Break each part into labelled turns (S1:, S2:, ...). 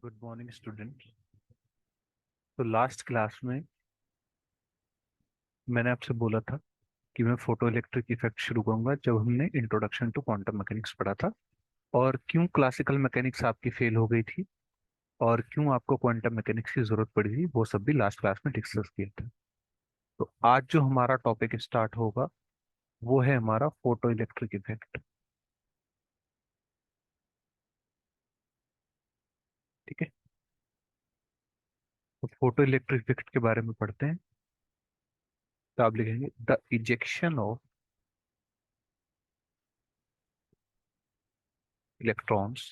S1: Good morning student. तो last class में मैंने आपसे बोला था कि मैं फोटो इलेक्ट्रिक इफेक्ट शुरू करूंगा जब हमने इंट्रोडक्शन टू क्वांटम मैकेनिक्स पढ़ा था, और क्यों क्लासिकल मैकेनिक्स आपकी फेल हो गई थी और क्यों आपको क्वांटम मैकेनिक्स की जरूरत पड़ी थी, वो सब भी लास्ट क्लास में डिस्कस किया था। तो आज जो हमारा टॉपिक स्टार्ट होगा वो है हमारा फोटो इलेक्ट्रिक इफेक्ट। ठीक है, तो फोटो इलेक्ट्रिक इफेक्ट के बारे में पढ़ते हैं। तो आप लिखेंगे the ejection of electrons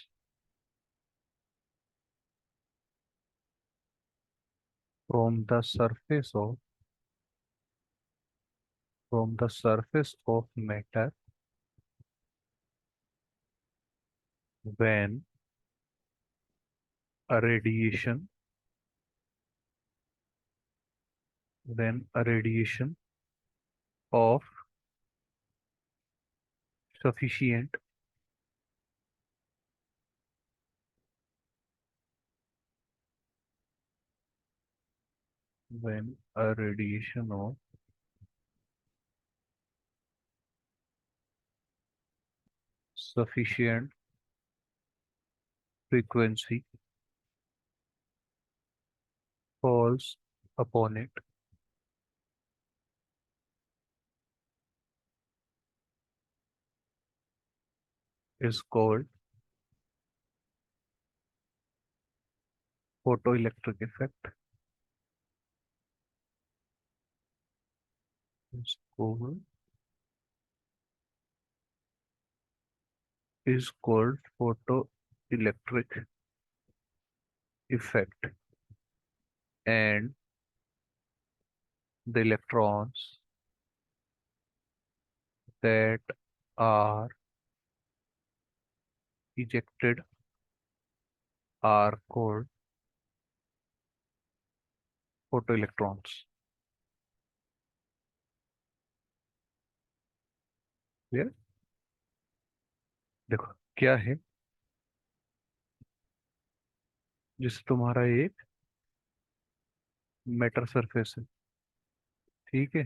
S1: from the surface of from the surface of matter when a radiation of sufficient when a radiation of sufficient frequency falls upon it is called photoelectric effect is called photoelectric effect, and the electrons that are ejected are called photoelectrons। Clear? देखो क्या है, जिस तुम्हारा एक matter surface है, ठीक है,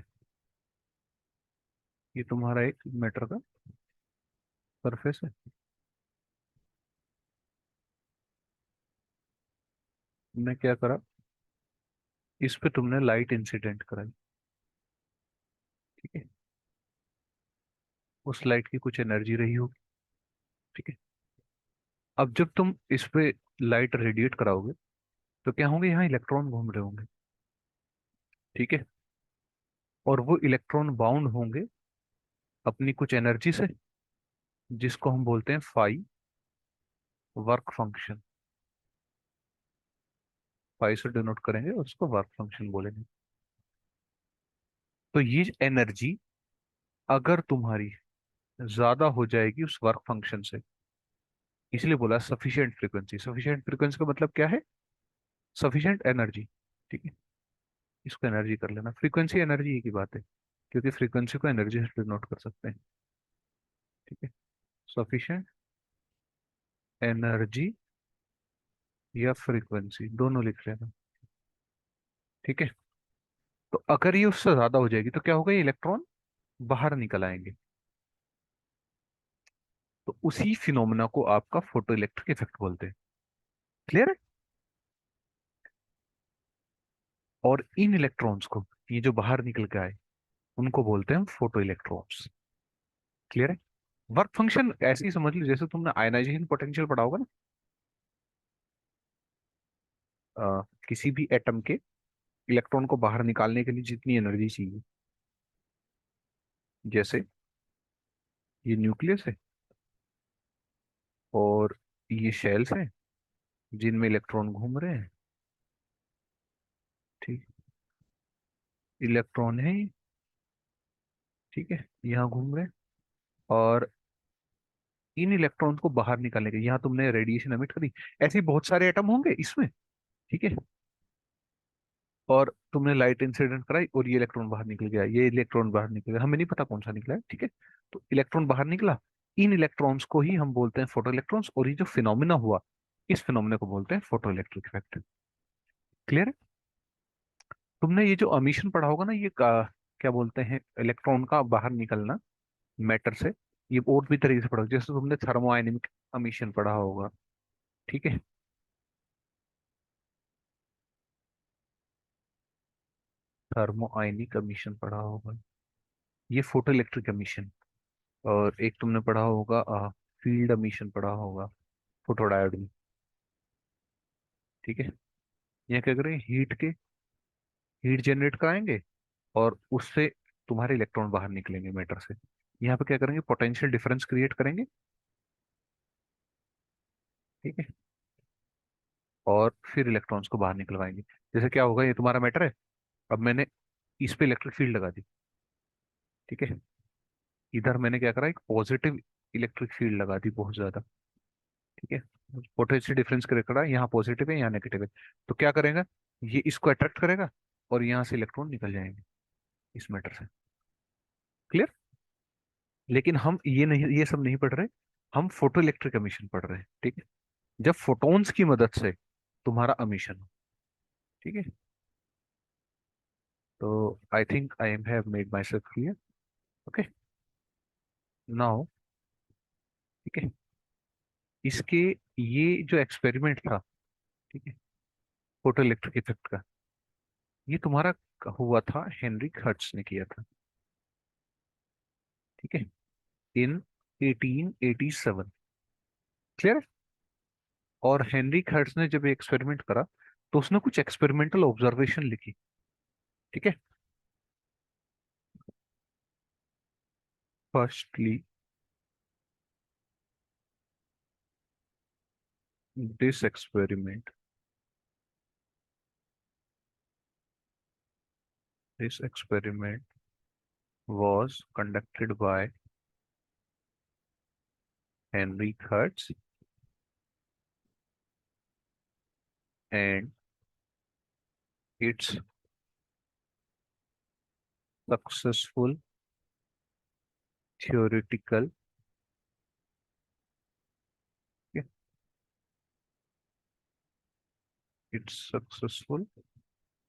S1: ये तुम्हारा एक मेटर का सरफेस है। तुमने क्या करा, इस पे तुमने लाइट इंसिडेंट कराई। ठीक है, उस लाइट की कुछ एनर्जी रही होगी। ठीक है, अब जब तुम इस पे लाइट रेडिएट कराओगे तो क्या होंगे, यहाँ इलेक्ट्रॉन घूम रहे होंगे। ठीक है, और वो इलेक्ट्रॉन बाउंड होंगे अपनी कुछ एनर्जी से, जिसको हम बोलते हैं फाई वर्क फंक्शन। फाई से डिनोट करेंगे और उसको वर्क फंक्शन बोलेंगे। तो ये एनर्जी अगर तुम्हारी ज्यादा हो जाएगी उस वर्क फंक्शन से, इसलिए बोला सफिशिएंट फ्रीक्वेंसी। सफिशिएंट फ्रीक्वेंसी का मतलब क्या है, सफिशिएंट एनर्जी। ठीक है, इसको एनर्जी कर लेना, फ्रीक्वेंसी एनर्जी एक ही बात है, क्योंकि फ्रीक्वेंसी को एनर्जी से डिनोट कर सकते हैं। ठीक है, सफिशिएंट एनर्जी या फ्रीक्वेंसी दोनों लिख लेना। ठीक है, तो अगर ये उससे ज्यादा हो जाएगी तो क्या होगा, ये इलेक्ट्रॉन बाहर निकल आएंगे। तो उसी फिनोमेना को आपका फोटो इलेक्ट्रिक इफेक्ट बोलते हैं। क्लियर है? और इन इलेक्ट्रॉन्स को, ये जो बाहर निकल के आए, उनको बोलते हैं फोटो इलेक्ट्रॉन्स। क्लियर है? वर्क फंक्शन ऐसे ही समझ लो जैसे तुमने आयनाइजेशन पोटेंशियल पढ़ा होगा ना। किसी भी एटम के इलेक्ट्रॉन को बाहर निकालने के लिए जितनी एनर्जी चाहिए, जैसे ये न्यूक्लियस है और ये शेल्स हैं जिनमें इलेक्ट्रॉन घूम रहे हैं। ठीक, इलेक्ट्रॉन है ये, ठीक है, यहाँ घूम रहे हैं। और इन इलेक्ट्रॉन को बाहर निकालने के, यहाँ तुमने रेडिएशन एमिट करी, ऐसे ही बहुत सारे एटम होंगे इसमें। ठीक है, और तुमने लाइट इंसिडेंट कराई और ये इलेक्ट्रॉन बाहर निकल गया, ये इलेक्ट्रॉन बाहर निकल गया, हमें नहीं पता कौन सा निकला है। ठीक है, तो इलेक्ट्रॉन बाहर निकला, इन इलेक्ट्रॉन्स को ही हम बोलते हैं फोटो इलेक्ट्रॉन्स। और ये जो फिनोमिना हुआ इस फिनोमेना को बोलते हैं फोटो इलेक्ट्रिक इफेक्ट। क्लियर है? तुमने ये जो अमीशन पढ़ा होगा ना, ये क्या बोलते हैं, इलेक्ट्रॉन का बाहर निकलना मैटर से, ये और भी तरीके से पढ़ा होगा। जैसे तुमने थर्मोआयनिक अमीशन पढ़ा होगा, ठीक है। थर्मोआयनिक अमीशन पढ़ा होगा, ये फोटो इलेक्ट्रिक अमीशन। और एक तुमने पढ़ा होगा फील्ड अमीशन पढ़ा होगा, फोटोडायोड में, ठीक है। यहाँ क्या करेंगे, हीट जनरेट कराएंगे और उससे तुम्हारे इलेक्ट्रॉन बाहर निकलेंगे मैटर से। यहाँ पे क्या करेंगे, पोटेंशियल डिफरेंस क्रिएट करेंगे, ठीक है। और फिर इलेक्ट्रॉन्स को बाहर निकलवाएंगे। जैसे क्या होगा, ये तुम्हारा मैटर है, अब मैंने इस पे इलेक्ट्रिक फील्ड लगा दी, ठीक है। इधर मैंने क्या करा, एक पॉजिटिव इलेक्ट्रिक फील्ड लगा दी बहुत ज्यादा, ठीक है। पोटेंशियल डिफरेंस क्रिएट करा, यहाँ पॉजिटिव है यहाँ नेगेटिव है। तो क्या करेगा, ये इसको अट्रैक्ट करेगा और यहाँ से इलेक्ट्रॉन निकल जाएंगे इस मैटर से। क्लियर? लेकिन हम ये नहीं, ये सब नहीं पढ़ रहे, हम फोटो इलेक्ट्रिक एमिशन पढ़ रहे हैं, ठीक है। जब फोटॉन्स की मदद से तुम्हारा एमिशन हो, ठीक है। तो I think I am have made my self clear. Okay, now, ठीक है। इसके, ये जो एक्सपेरिमेंट था, ठीक है, फोटो इलेक्ट्रिक इफेक्ट का, ये तुम्हारा हुआ था, हेनरी हर्ट्ज ने किया था, ठीक है, इन 1887। क्लियर? और हेनरी हर्ट्ज ने जब एक्सपेरिमेंट करा, तो उसने कुछ एक्सपेरिमेंटल ऑब्जर्वेशन लिखी, ठीक है। Firstly, this experiment this experiment was conducted by Henry Hertz and its successful theoretical, yeah, its successful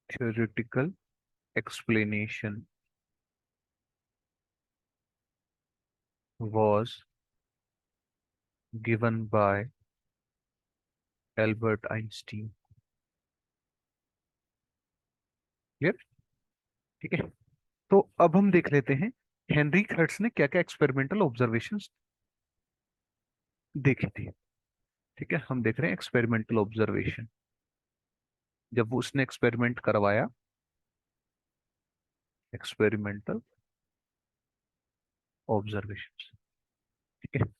S1: theoretical explanation was given by Albert Einstein। Clear? ठीक है। तो अब हम देख लेते हैं हेनरी हर्ट्ज ने क्या क्या एक्सपेरिमेंटल ऑब्जर्वेशंस देखी थी, ठीक है। हम देख रहे हैं एक्सपेरिमेंटल ऑब्जर्वेशन, जब वो उसने एक्सपेरिमेंट करवाया, एक्सपेरिमेंटल ऑब्जर्वेशन, ठीक है।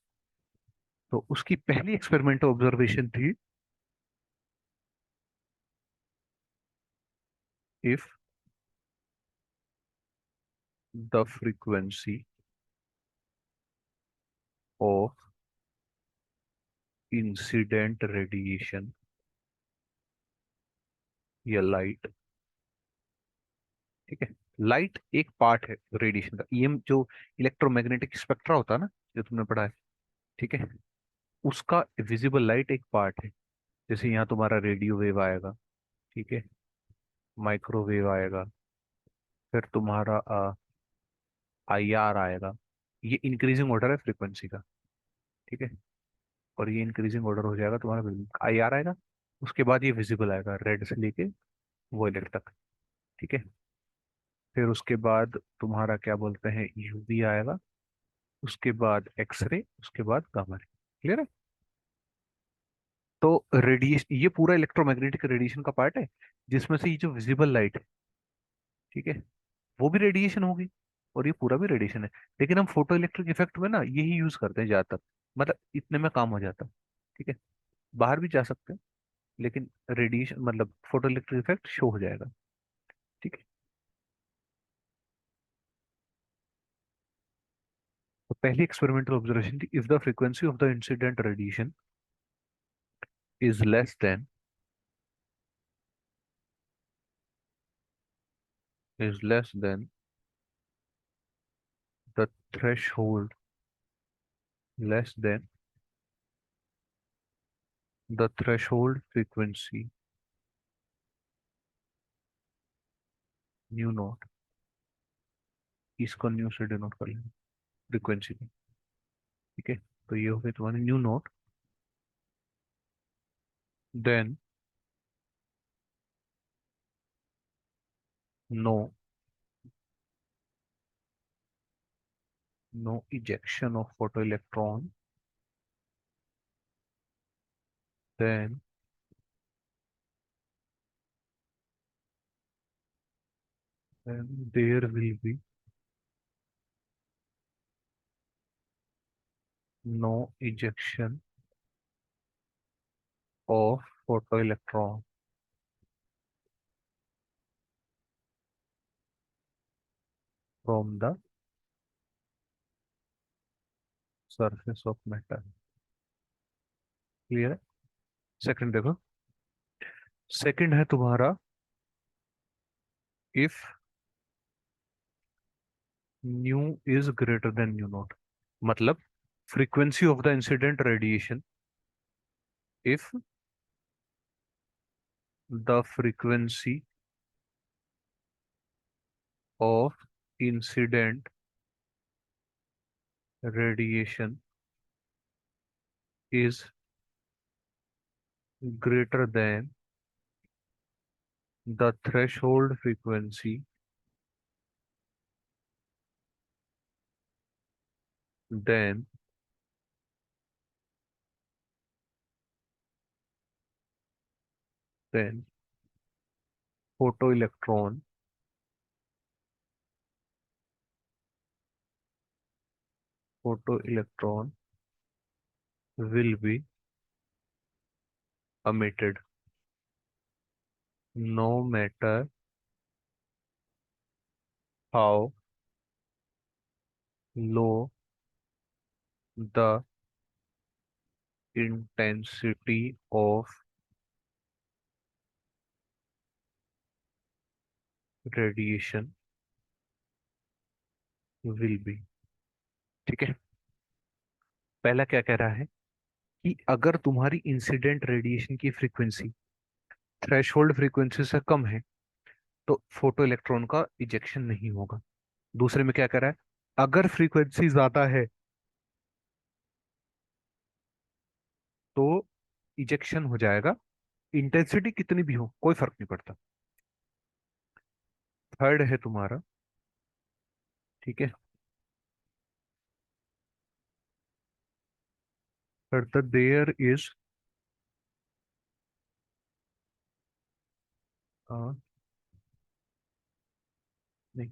S1: तो उसकी पहली एक्सपेरिमेंटल ऑब्जर्वेशन थी, if the frequency of incident radiation या लाइट, ठीक है। लाइट एक पार्ट है रेडिएशन का, ईएम जो इलेक्ट्रोमैग्नेटिक स्पेक्ट्रा होता है ना, जो तुमने पढ़ा है, ठीक है, उसका विजिबल लाइट एक पार्ट है। जैसे यहाँ तुम्हारा रेडियो वेव आएगा, ठीक है, माइक्रोवेव आएगा, फिर तुम्हारा आईआर आएगा। ये इंक्रीजिंग ऑर्डर है फ्रीक्वेंसी का, ठीक है। और ये इंक्रीजिंग ऑर्डर हो जाएगा तुम्हारा, आईआर आएगा, उसके बाद ये विजिबल आएगा रेड से लेके वोयलेट तक, ठीक है। फिर उसके बाद तुम्हारा क्या बोलते हैं, यूवी आएगा, उसके बाद एक्सरे, उसके बाद गामा रे। क्लियर है? तो रेडिएशन, ये पूरा इलेक्ट्रोमैग्नेटिक रेडिएशन का पार्ट है, जिसमें से ये जो विजिबल लाइट है, ठीक है, वो भी रेडिएशन होगी, और ये पूरा भी रेडिएशन है। लेकिन हम फोटो इलेक्ट्रिक इफेक्ट में ना यही यूज करते हैं ज्यादातर, मतलब इतने में काम हो जाता है, ठीक है। बाहर भी जा सकते हैं, लेकिन रेडिएशन मतलब फोटो इलेक्ट्रिक इफेक्ट शो हो जाएगा, ठीक है। तो पहली एक्सपेरिमेंटल ऑब्जर्वेशन थी, if the frequency of the incident radiation is less than, is less than the threshold, less than the threshold frequency new not, इसको न्यू से डिनोट कर लेंगे फ्रीक्वेंसी को। ठीक है, तो ये हो गई तुम्हारी nu naught. Then no, no ejection of photo electron. Then there will be no ejection of photo electron from the surface of matter. Clear है? सेकंड देखो, सेकंड है तुम्हारा if nu is greater than nu naught, मतलब frequency of the incident radiation, if the frequency of incident radiation is greater than the threshold frequency, then then photoelectron photoelectron will be emitted no matter how low the intensity of radiation will be। ठीक है, पहला क्या कह रहा है कि अगर तुम्हारी इंसिडेंट रेडिएशन की फ्रीक्वेंसी थ्रेशोल्ड फ्रीक्वेंसी से कम है तो फोटो इलेक्ट्रॉन का इजेक्शन नहीं होगा। दूसरे में क्या कह रहा है, अगर फ्रीक्वेंसी ज्यादा है तो इजेक्शन हो जाएगा, इंटेंसिटी कितनी भी हो कोई फर्क नहीं पड़ता। थर्ड है तुम्हारा, ठीक है, फर्दर देयर इज नहीं,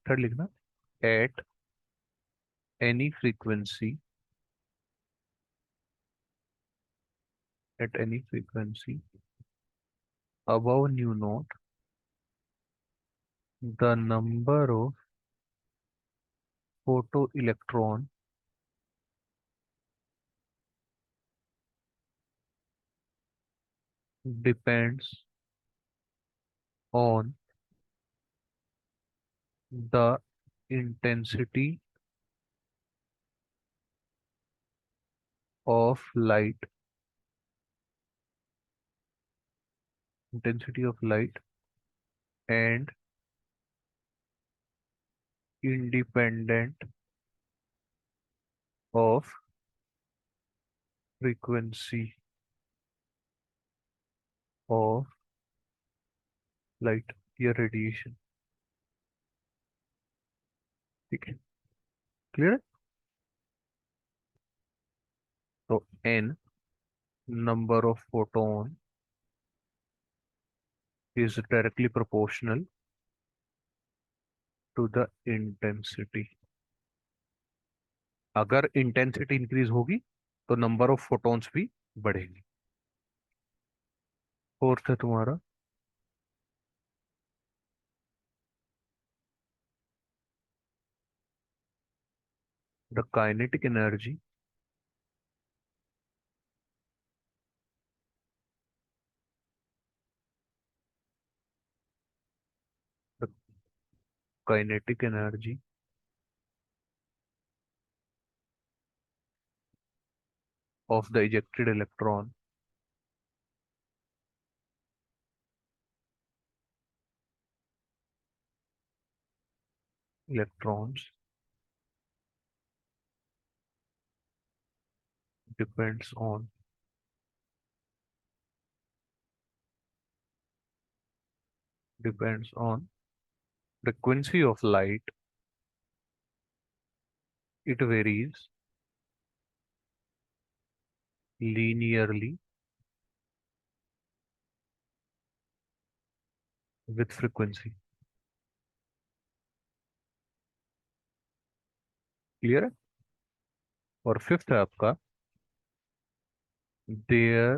S1: थर्ड लिखना, at any frequency, at any frequency above new not the number of photo electron depends on the intensity of light, intensity of light and independent of frequency of light या radiation। ठीक है, clear है? तो n number of photon is directly proportional to the intensity। अगर intensity increase होगी तो number of photons भी बढ़ेंगे। फोर्थ है तुम्हारा the kinetic energy the kinetic energy of the ejected electron electrons depends on frequency of light. It varies linearly with frequency. Clear है? और fifth है आपका, there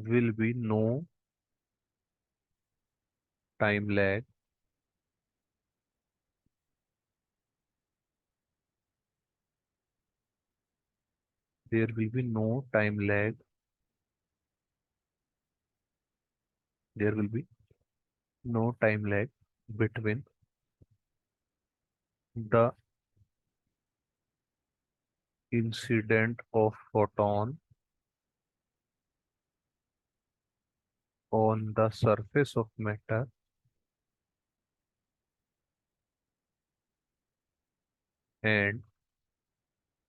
S1: will be no time lag there will be no time lag there will be no time lag between the incident of photon on the surface of matter and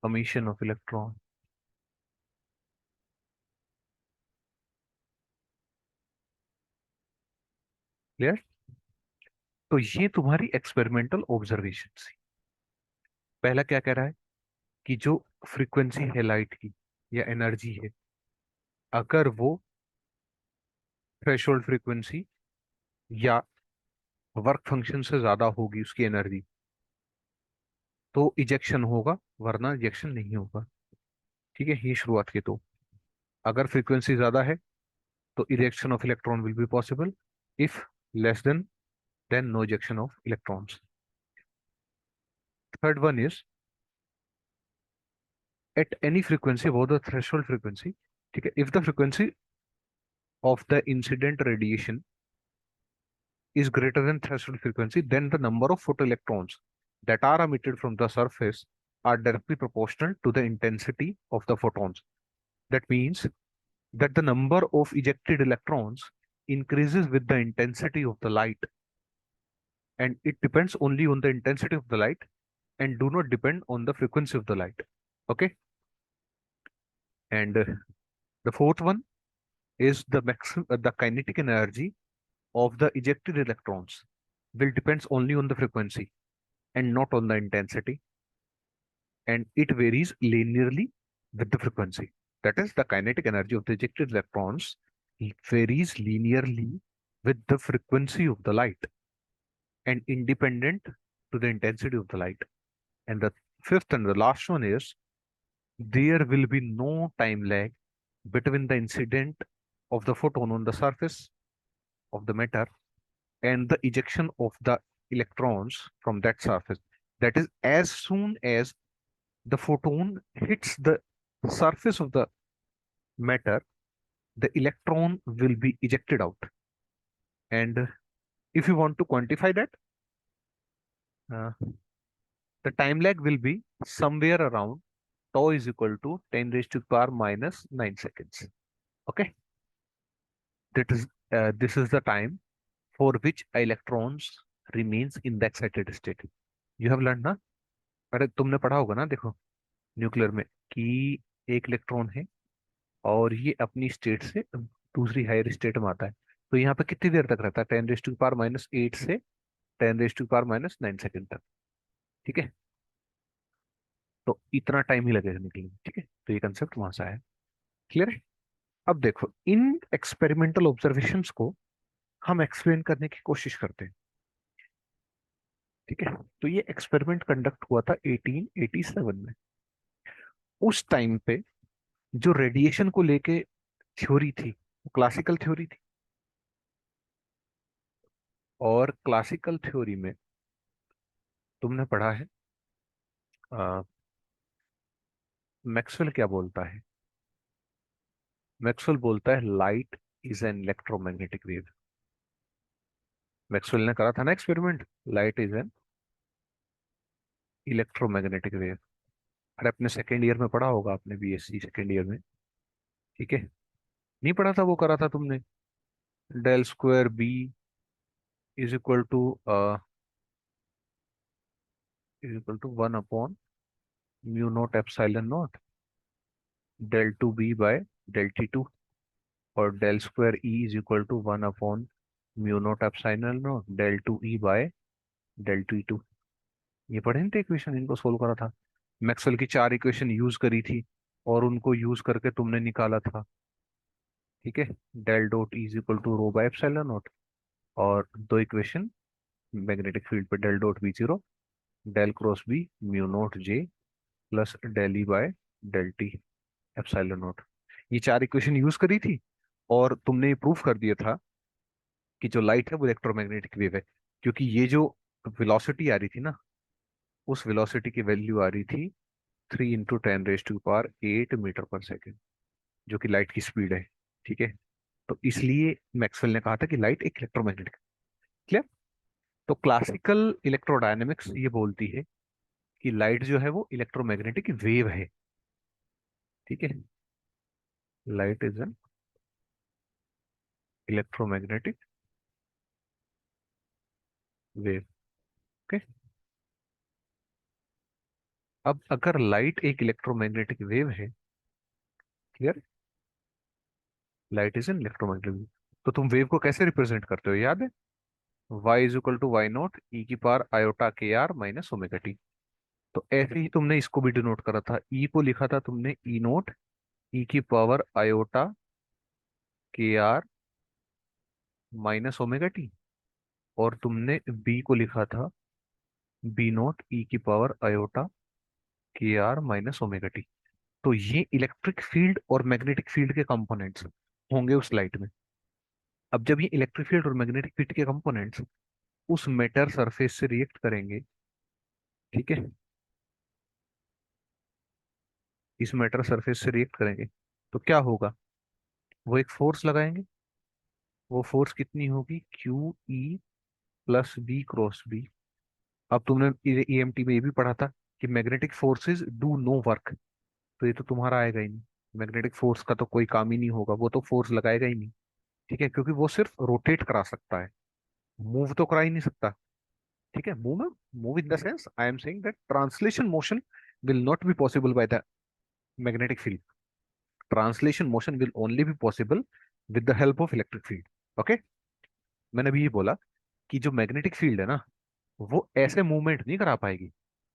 S1: emission of electron. Clear? तो ये तुम्हारी experimental observation थी। पहला क्या कह रहा है कि जो फ्रीक्वेंसी है लाइट की या एनर्जी है, अगर वो थ्रेशोल्ड फ्रीक्वेंसी या वर्क फंक्शन से ज्यादा होगी उसकी एनर्जी, तो इजेक्शन होगा, वरना इजेक्शन नहीं होगा। ठीक है, ये शुरुआत की। तो अगर फ्रीक्वेंसी ज्यादा है तो ejection of electron will be possible. If less than no ejection of electrons. Third one is at any frequency above the threshold frequency, ठीक है, if the frequency of the incident radiation is greater than threshold frequency, then the number of photoelectrons that are emitted from the surface are directly proportional to the intensity of the photons. That means that the number of ejected electrons increases with the intensity of the light, and it depends only on the intensity of the light and do not depend on the frequency of the light. Okay, and the fourth one is the kinetic energy of the ejected electrons will depends only on the frequency and not on the intensity, and it varies linearly with the frequency. That is, the kinetic energy of the ejected electrons varies linearly with the frequency of the light and independent to the intensity of the light. And the fifth and the last one is there will be no time lag between the incident of the photon on the surface of the matter and the ejection of the electrons from that surface. That is, as soon as the photon hits the surface of the matter, the electron will be ejected out. And if you want to quantify that, uh, the time lag will be somewhere around tau is equal to 10 raised to power minus 9 seconds. Okay, this is the time for which electrons remains in the excited state. You have learned ना? अरे तुमने पढ़ा होगा ना, देखो nuclear में कि एक इलेक्ट्रॉन है और ये अपनी स्टेट से दूसरी हायर स्टेट में आता है, तो यहाँ पे कितनी देर तक रहता है? 10⁻⁻8 से 10⁻⁻9 सेकंड तक। ठीक है, तो इतना टाइम ही लगेगा निकलने में। ठीक है, तो ये कंसेप्ट वहां से आया। क्लियर है? अब देखो, इन एक्सपेरिमेंटल ऑब्जर्वेशंस को हम एक्सप्लेन करने की कोशिश करते हैं। ठीक है, तो ये एक्सपेरिमेंट कंडक्ट हुआ था 1887 में। उस टाइम पे जो रेडिएशन को लेके थ्योरी थी वो क्लासिकल थ्योरी थी, और क्लासिकल थ्योरी में तुमने पढ़ा है मैक्सवेल क्या बोलता है? मैक्सवेल बोलता है light is an electromagnetic wave. Maxwell ने करा था ना experiment, light is an electromagnetic wave. अरे अपने सेकेंड ईयर में पढ़ा होगा आपने, बीएससी सेकेंड ईयर में। ठीक है, नहीं पढ़ा था? वो करा था तुमने, del square B is equal to 1/म्यू naught epsilon naught del two B by del t two, और del square E is equal to 1/म्यू naught epsilon naught del two E by del t two. ये पढ़े थे equation, इनको solve करा था। Maxwell की चार इक्वेशन यूज करी थी और उनको यूज करके तुमने निकाला था। ठीक है, del dot is equal to rho by epsilon not, और दो इक्वेशन मैग्नेटिक फील्ड पे del dot B zero, del cross B mu not J plus del E by del T epsilon not. ये चार इक्वेशन यूज करी थी और तुमने ये प्रूफ कर दिया था कि जो लाइट है वो इलेक्ट्रोमैग्नेटिक वेव है, क्योंकि ये जो वेलोसिटी आ रही थी ना, उस वेलोसिटी की वैल्यू आ रही थी 3 × 10⁻⁸ जो कि लाइट की स्पीड है। ठीक है, तो इसलिए मैक्सवेल ने कहा था कि लाइट एक इलेक्ट्रोमैग्नेटिक। क्लियर? तो क्लासिकल इलेक्ट्रोडायनेमिक्स ये बोलती है कि लाइट जो है वो इलेक्ट्रोमैग्नेटिक वेव है। ठीक है, light is an electromagnetic wave. Okay, अब अगर लाइट एक इलेक्ट्रोमैग्नेटिक वेव है, clear, light is an electromagnetic wave, तो तुम वेव को कैसे रिप्रेजेंट करते हो, याद है? Y is equal to y naught e की power iota k r minus omega t. तो ऐसे ही तुमने इसको भी डिनोट करा था, ई को लिखा था तुमने ई नोट ई की power iota k r minus omega T, और तुमने बी को लिखा था बी नोट ई की power iota k r minus omega t. तो ये इलेक्ट्रिक फील्ड और मैग्नेटिक फील्ड के कंपोनेंट्स होंगे उस लाइट में। अब जब ये इलेक्ट्रिक फील्ड और मैग्नेटिक फील्ड के कंपोनेंट्स उस मेटर सरफेस से रिएक्ट करेंगे, ठीक है, इस मेटर सरफेस से रिएक्ट करेंगे, तो क्या होगा? वो एक फोर्स लगाएंगे। वो फोर्स कितनी होगी? Q E plus B cross B. अब तुमने ईएमटी में ये भी पढ़ा था कि magnetic forces do no work, तो ये तो तुम्हारा आएगा ही नहीं। मैग्नेटिक फोर्स का तो कोई काम ही नहीं होगा, वो तो फोर्स लगाएगा ही नहीं। ठीक है, क्योंकि वो सिर्फ रोटेट करा सकता है, मूव तो करा ही नहीं सकता। ठीक है, move in the sense I am saying that translation motion will not be possible by the magnetic field. Translation motion will only be possible with the help of electric field. Okay, मैंने अभी ये बोला कि जो magnetic field है ना, वो ऐसे मूवमेंट नहीं करा पाएगी,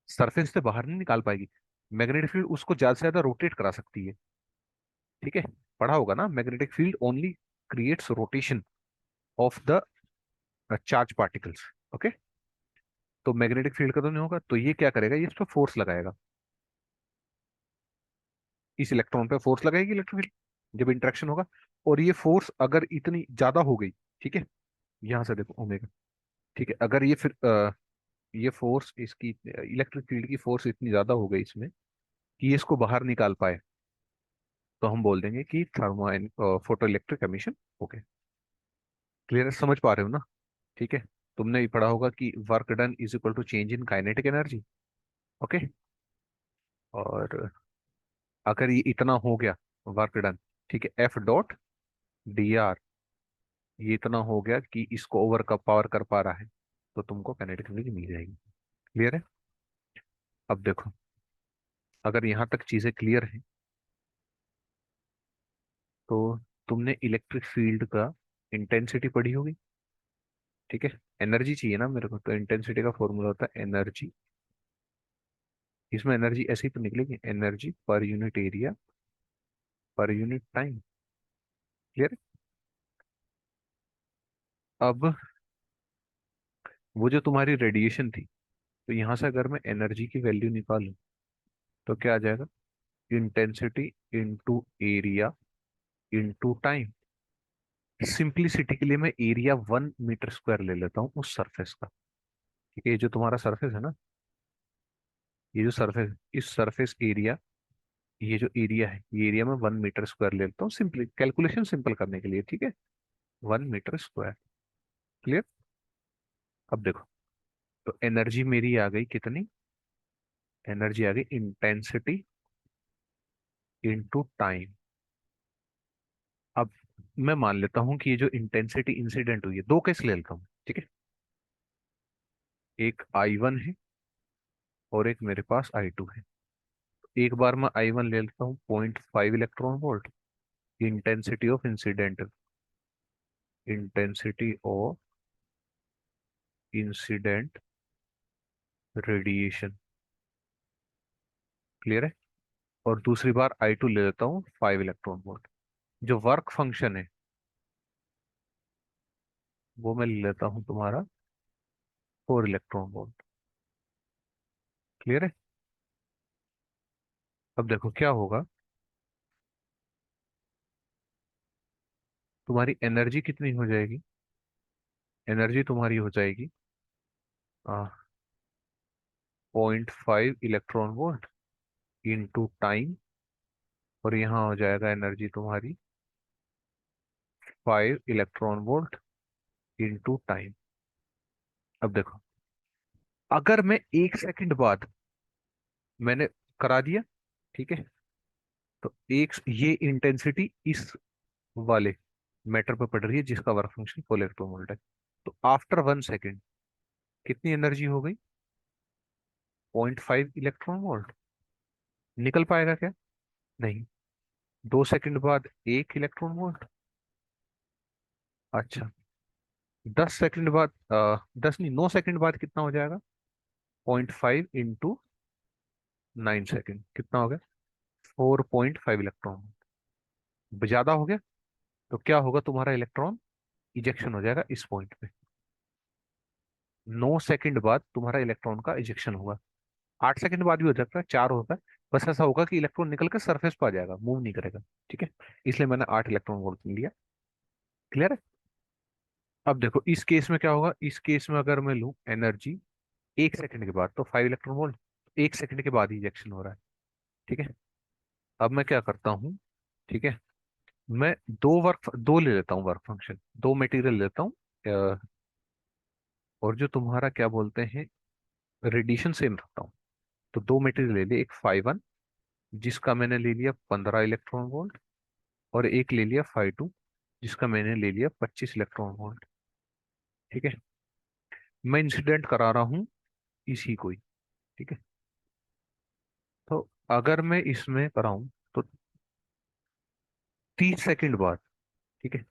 S1: सरफेस से बाहर नहीं निकाल पाएगी। मैग्नेटिक फील्ड उसको ज्यादा से ज्यादा रोटेट करा सकती है। ठीक है, पढ़ा होगा ना, magnetic field only creates rotation of the charge particles. Okay, तो मैग्नेटिक फील्ड का तो नहीं होगा, तो ये क्या करेगा, ये इस पर फोर्स लगाएगा, इस इलेक्ट्रॉन पे फोर्स लगाएगी इलेक्ट्रिक फील्ड जब इंटरेक्शन होगा। और ये फोर्स अगर इतनी ज्यादा हो गई, ठीक है, यहां से देखो ओमेगा, ठीक है, अगर ये फिर ये फोर्स इसकी इलेक्ट्रिक फील्ड की फोर्स इतनी ज्यादा हो गई इसमें कि ये इसको बाहर निकाल पाए, तो हम बोल देंगे कि thermo photo electric emission. Okay, clear, समझ पा रहे हो ना? ठीक है, तुमने भी पढ़ा होगा कि work done is equal to change in kinetic energy. Okay, और अगर ये इतना हो गया वर्क डन, ठीक है, एफ डॉट डी आर, ये इतना हो गया कि इसको ओवर का पावर कर पा रहा है, तो तुमको काइनेटिक एनर्जी मिल जाएगी। क्लियर है? अब देखो, अगर यहाँ तक चीजें क्लियर है, तो तुमने इलेक्ट्रिक फील्ड का इंटेंसिटी पढ़ी होगी। ठीक है, एनर्जी चाहिए ना मेरे को, तो इंटेंसिटी का फॉर्मूला होता है एनर्जी। इसमें एनर्जी ऐसे ही तो निकलेगी, एनर्जी पर यूनिट एरिया पर यूनिट टाइम। क्लियर? अब वो जो तुम्हारी रेडिएशन थी, तो यहां से अगर मैं एनर्जी की वैल्यू निकालूं, तो क्या आ जाएगा? Intensity into area into time. Simplicity के लिए मैं एरिया 1 मीटर स्क्वायर ले लेता हूँ उस सरफेस का। ठीक है, ये जो तुम्हारा सरफेस है ना, ये जो सरफेस, इस सरफेस एरिया, ये जो एरिया है, ये एरिया में 1 मीटर स्क्वायर ले लेता हूँ, सिंपली कैलकुलेशन सिंपल करने के लिए। ठीक है, 1 मीटर स्क्वायर। क्लियर? अब देखो, तो एनर्जी मेरी आ गई कितनी? एनर्जी आ गई इंटेंसिटी इंटू टाइम। अब मैं मान लेता हूं कि ये जो इंटेंसिटी इंसिडेंट हुई है, दो केस ले लेता हूँ, ठीक है, एक I1 है और एक मेरे पास I2 है। एक बार मैं I1 ले लेता हूँ 0.5 electron volt. Intensity of incident, intensity of incident radiation. Clear है। और दूसरी बार I2 ले लेता हूँ 5 इलेक्ट्रॉन वोल्ट। जो वर्क फंक्शन है वो मैं ले लेता हूँ तुम्हारा 4 इलेक्ट्रॉन वोल्ट। क्लियर है। अब देखो क्या होगा। तुम्हारी एनर्जी कितनी हो जाएगी। एनर्जी तुम्हारी हो जाएगी 0.5 इलेक्ट्रॉन वोल्ट इंटू टाइम। और यहाँ हो जाएगा एनर्जी तुम्हारी 5 इलेक्ट्रॉन वोल्ट इंटू टाइम। अब देखो, अगर मैं 1 सेकंड बाद मैंने करा दिया, ठीक है, तो एक ये इंटेंसिटी इस वाले मैटर पे पड़ रही है जिसका वर्क फंक्शन 4 इलेक्ट्रॉन वोल्ट है। तो आफ्टर 1 सेकेंड कितनी एनर्जी हो गई। 0.5 इलेक्ट्रॉन वोल्ट। निकल पाएगा क्या। नहीं। 2 सेकंड बाद 1 इलेक्ट्रॉन वोल्ट। अच्छा। 10 सेकंड बाद 10 नहीं, 9 सेकंड बाद कितना हो जाएगा। 0.5 इंटू 9 सेकंड कितना हो गया। 4.5 इलेक्ट्रॉन। ज्यादा हो गया। तो क्या होगा, तुम्हारा इलेक्ट्रॉन इजेक्शन हो जाएगा इस पॉइंट पे। 9 सेकंड बाद तुम्हारा इलेक्ट्रॉन का इजेक्शन होगा। 8 सेकंड बाद भी हो सकता है, 4 होता है। बस ऐसा होगा कि इलेक्ट्रॉन निकल कर सरफेस पर आ जाएगा, मूव नहीं करेगा। ठीक है। इसलिए मैंने 8 इलेक्ट्रॉन वोल्ट लिया। क्लियर है। अब देखो इस केस में क्या होगा। इस केस में अगर मैं लूं एनर्जी 1 सेकंड के बाद, तो 5 इलेक्ट्रॉन वोल्ट 1 सेकंड के बाद ही इजेक्शन हो रहा है। ठीक है। अब मैं क्या करता हूँ। ठीक है। मैं दो ले लेता हूँ वर्क फंक्शन, दो मटेरियल लेता हूँ। अ, और जो तुम्हारा क्या बोलते हैं, रेडिएशन सेम रखता हूँ। तो दो मटेरियल ले लिए, एक 5 1 जिसका मैंने ले लिया 15 इलेक्ट्रॉन वोल्ट, और एक ले लिया 5 2 जिसका मैंने ले लिया 25 इलेक्ट्रॉन वोल्ट। ठीक है। मैं इंसिडेंट करा रहा हूँ इसी को ही। ठीक है। तो अगर मैं इसमें कराऊं तो 30 सेकंड बाद, ठीक है,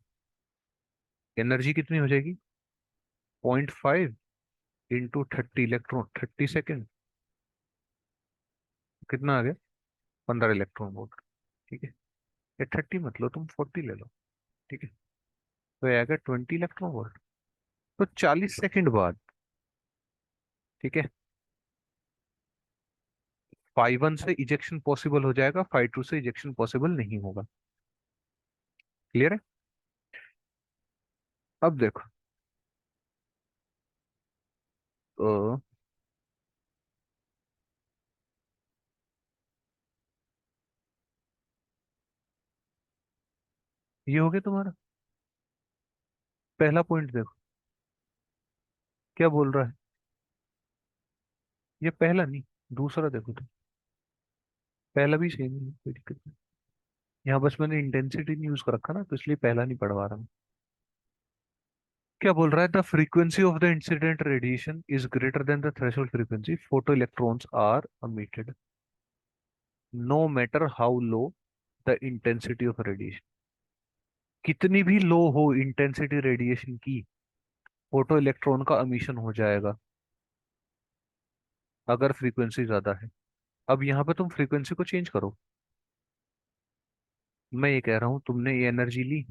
S1: एनर्जी कितनी हो जाएगी। 0.5 इंटू 30 इलेक्ट्रॉन, 30 सेकेंड कितना आ गया। 15 इलेक्ट्रॉन वोल्ट। ठीक है। ये 30 मत लो, तुम 40 ले लो। ठीक है। तो ये आ गया 20 इलेक्ट्रॉन वोल्ट। तो 40 सेकंड बाद, ठीक है, 5 1 से इजेक्शन पॉसिबल हो जाएगा, 5 2 से इजेक्शन पॉसिबल नहीं होगा। क्लियर है। अब देखो, तो ये हो गया तुम्हारा पहला पॉइंट। देखो क्या बोल रहा है। ये पहला नहीं, दूसरा देखो तुम। पहला भी सेम है, कोई दिक्कत नहीं। यहाँ बस मैंने इंटेंसिटी नहीं यूज कर रखा ना, तो इसलिए पहला नहीं पढ़वा रहा हूँ। क्या बोल रहा है, the frequency of the incident radiation is greater than the threshold frequency photo electrons are emitted no matter how low the intensity of radiation. कितनी भी लो हो इंटेंसिटी रेडिएशन की, फोटो इलेक्ट्रॉन का emission हो जाएगा अगर फ्रीक्वेंसी ज्यादा है। अब यहाँ पे तुम फ्रीक्वेंसी को चेंज करो। मैं ये कह रहा हूँ, तुमने ये एनर्जी ली,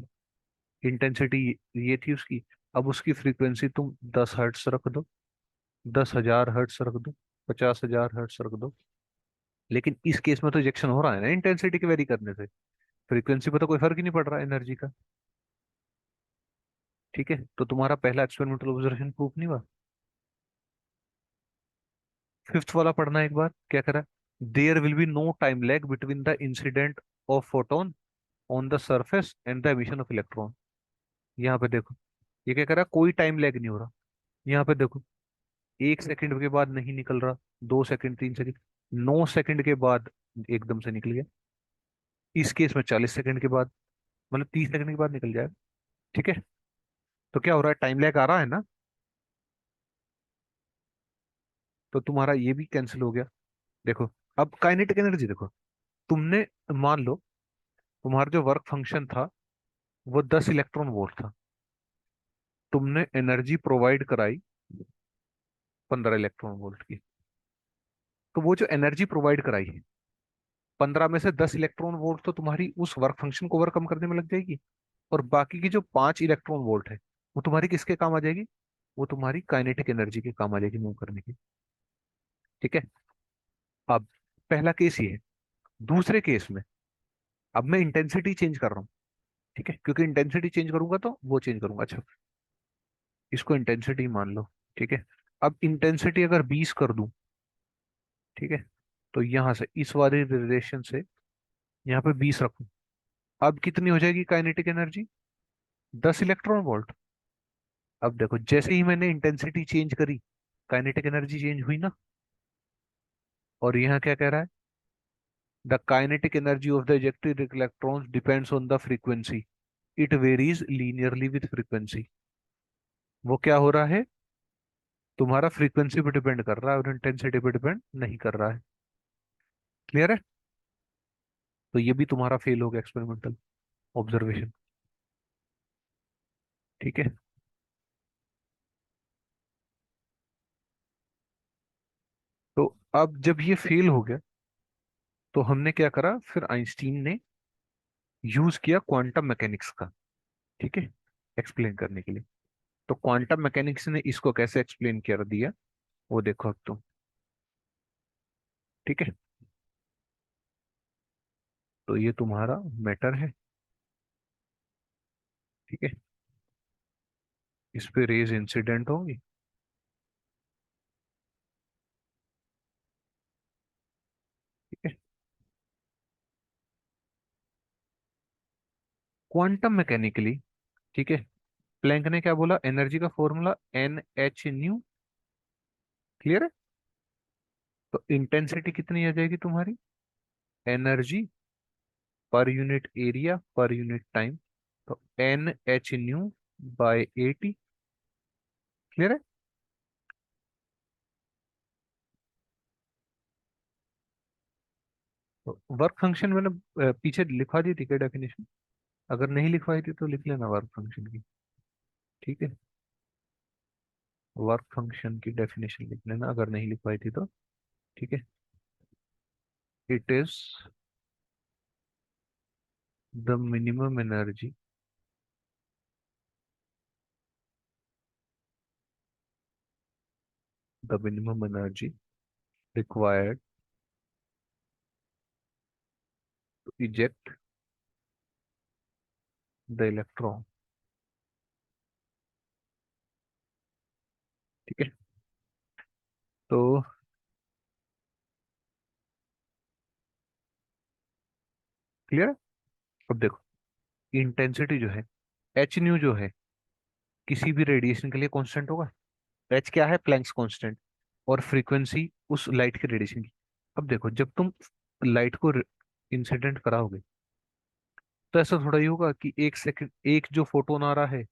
S1: इंटेंसिटी ये थी उसकी। अब उसकी फ्रीक्वेंसी तुम 10 हर्ट्स रख दो, 10,000 हर्ट्स रख दो, 50,000 हर्ट्स रख दो। लेकिन इस केस में तो इजेक्शन हो रहा है ना इंटेंसिटी के वेरी करने से। फ्रीक्वेंसी पे तो कोई फर्क ही नहीं पड़ रहा एनर्जी का। ठीक है। तो तुम्हारा पहला एक्सपेरिमेंटल ऑब्जर्वेशन प्रूफ नहीं हुआ। फिफ्थ वाला पढ़ना एक बार, क्या करा। There will be no time lag between the incident of photon on the surface and the emission of electron. यहाँ पे देखो, ये क्या करा, कोई टाइम लैग नहीं हो रहा। यहाँ पे देखो, 1 सेकंड के बाद नहीं निकल रहा, 2 सेकंड, 3 सेकंड, 9 सेकंड के बाद एकदम से निकल गया। इस केस में 40 सेकंड के बाद, मतलब 30 सेकंड के बाद निकल जाएगा। ठीक है। तो क्या हो रहा है, टाइम लैग आ रहा है ना। तो तुम्हारा ये भी कैंसिल हो गया। देखो, अब काइनेटिक एनर्जी देखो, तुमने, मान लो तुम्हारा जो वर्क फंक्शन था वो 10 इलेक्ट्रॉन वोल्ट था, तुमने एनर्जी प्रोवाइड कराई 15 इलेक्ट्रॉन वोल्ट की। तो वो जो एनर्जी प्रोवाइड कराई है, 15 में से 10 इलेक्ट्रॉन वोल्ट तो तुम्हारी उस वर्क फंक्शन को ओवरकम करने में लग जाएगी, और बाकी की जो 5 इलेक्ट्रॉन वोल्ट है वो तुम्हारी किसके काम आ जाएगी? वो तुम्हारी काइनेटिक एनर्जी के काम आ जाएगी मूव करने की। ठीक है। अब पहला केस ये है। दूसरे केस में अब मैं इंटेंसिटी चेंज कर रहा हूँ। ठीक है, क्योंकि इंटेंसिटी चेंज करूंगा तो वो चेंज करूंगा। अच्छा, इसको इंटेंसिटी मान लो। ठीक है। अब इंटेंसिटी अगर 20 कर दूं, ठीक है, तो यहां से इस वाले रिलेशन से यहाँ पे 20 रखूं, अब कितनी हो जाएगी काइनेटिक एनर्जी? 10 electron volt. अब देखो, जैसे ही मैंने इंटेंसिटी चेंज करी, काइनेटिक एनर्जी चेंज हुई ना। और यहाँ क्या कह रहा है? The kinetic energy of the ejected electrons depends on the frequency, it varies linearly with frequency. वो क्या हो रहा है? तुम्हारा फ्रीक्वेंसी पे डिपेंड कर रहा है और इंटेंसिटी पे डिपेंड नहीं कर रहा है। क्लियर है? तो ये भी तुम्हारा फेल हो गया एक्सपेरिमेंटल ऑब्जर्वेशन। ठीक है। तो अब जब ये फेल हो गया, तो हमने क्या करा फिर? आइंस्टीन ने यूज किया क्वांटम मैकेनिक्स का। ठीक है, एक्सप्लेन करने के लिए। तो क्वांटम मैकेनिक्स ने इसको कैसे एक्सप्लेन कर दिया, वो देखो अब तुम। ठीक है। तो ये तुम्हारा मैटर है। ठीक है। इस पे रेज इंसिडेंट होंगी। ठीक है। क्वांटम मैकेनिकली, ठीक है, प्लैंक ने क्या बोला? एनर्जी का फॉर्मूला NH न्यू। क्लियर है? तो इंटेंसिटी कितनी आ जाएगी तुम्हारी? एनर्जी पर यूनिट एरिया पर यूनिट टाइम, तो NH न्यू/80। क्लियर है? तो वर्क फंक्शन मैंने पीछे लिखवा दी थी क्या डेफिनेशन? अगर नहीं लिखवाई थी तो लिख लेना वर्क फंक्शन की। ठीक है, वर्क फंक्शन की डेफिनेशन लिख लेना अगर नहीं लिखवाई थी तो। ठीक है। It is the minimum energy the minimum energy required to eject the electron. ठीक है। तो क्लियर है? अब देखो, इंटेंसिटी जो है, H न्यू जो है, किसी भी रेडिएशन के लिए कांस्टेंट होगा। H क्या है? Planck's constant. और फ्रीक्वेंसी उस लाइट के रेडिएशन की। अब देखो, जब तुम लाइट को इंसिडेंट कराओगे, तो ऐसा थोड़ा ही होगा कि एक सेकंड, एक जो फोटोन आ रहा है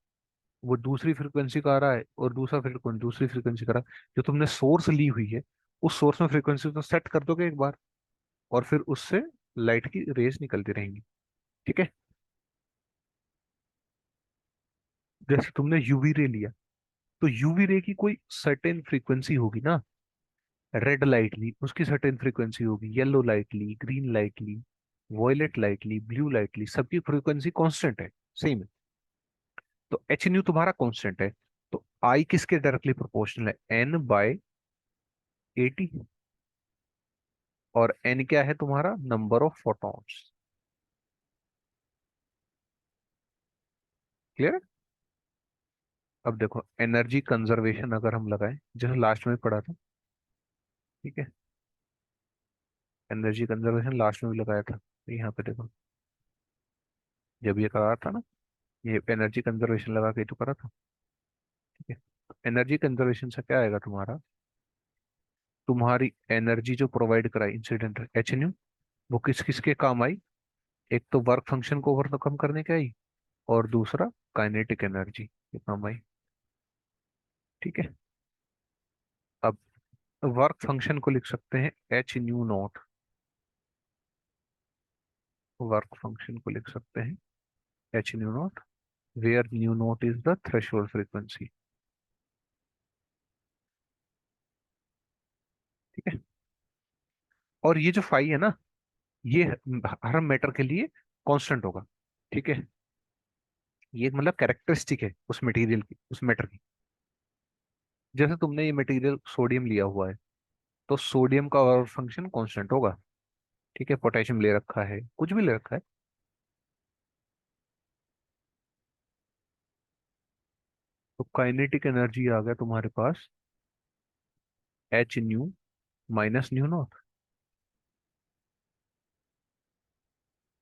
S1: वो दूसरी फ्रीक्वेंसी का आ रहा है, और दूसरा फ्रीक्वेंसी दूसरी फ्रीक्वेंसी का आ रहा है। जो तुमने सोर्स ली हुई है, उस सोर्स में फ्रीक्वेंसी तो सेट कर दोगे एक बार, और फिर उससे लाइट की रेज निकलती रहेंगी। ठीक है। जैसे तुमने यूवी रे लिया, तो यूवी रे की कोई सर्टेन फ्रीक्वेंसी होगी ना। रेड लाइट ली, उसकी सर्टेन फ्रीक्वेंसी होगी। येलो लाइट ली, ग्रीन लाइट ली, वॉयलेट लाइट ली, ब्लू लाइट ली, सबकी फ्रीक्वेंसी कांस्टेंट है, सेम है। तो एच न्यू तुम्हारा कांस्टेंट है। तो आई किसके डायरेक्टली प्रोपोर्शनल है? N/80। और एन क्या है तुम्हारा? Number of photons. क्लियर है? अब देखो, एनर्जी कंजर्वेशन अगर हम लगाएं, जैसे लास्ट में पढ़ा था। ठीक है, एनर्जी कंजर्वेशन लास्ट में भी लगाया था, तो यहाँ पे देखो, जब ये करा था ना, ये एनर्जी कंजर्वेशन लगा के तो करा था। ठीक है। एनर्जी कंजर्वेशन से क्या आएगा तुम्हारा? तुम्हारी एनर्जी जो प्रोवाइड कराई इंसिडेंट एच न्यू, वो किस किस के काम आई? एक तो वर्क फंक्शन को ओवरकम करने के आई, और दूसरा काइनेटिक एनर्जी के काम आई। ठीक है। अब वर्क फंक्शन को लिख सकते हैं H nu not. Work function को लिख सकते हैं H nu not, where nu not is the threshold frequency. ठीक है। और ये जो फाई है ना, ये हर मैटर के लिए कांस्टेंट होगा। ठीक है। ये मतलब कैरेक्टरिस्टिक है उस मटेरियल की, उस मैटर की। जैसे तुमने ये मटेरियल सोडियम लिया हुआ है, तो सोडियम का वर्क फंक्शन कांस्टेंट होगा। ठीक है। पोटेशियम ले रखा है, कुछ भी ले रखा है। तो काइनेटिक एनर्जी आ गया तुम्हारे पास h nu minus nu naught.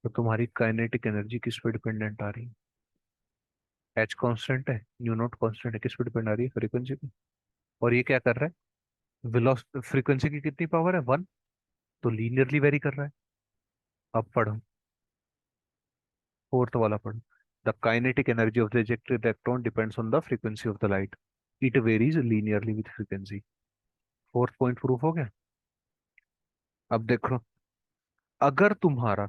S1: तो तुम्हारी काइनेटिक एनर्जी किस पे डिपेंडेंट आ रही है? एच कांस्टेंट है, न्यू नॉट कांस्टेंट है, किस पे डिपेंड आ रही है? फ्रीक्वेंसी पे। और ये क्या कर रहा है? वेलोसिटी, फ्रीक्वेंसी की कितनी पावर है? 1। तो लीनियरली वेरी कर रहा है। अब पढ़ो, फोर्थ वाला पढ़ो। The kinetic energy of the ejected electron depends on the frequency of the light, it varies linearly with frequency. Fourth point proof हो गया। अब देखो, अगर तुम्हारा,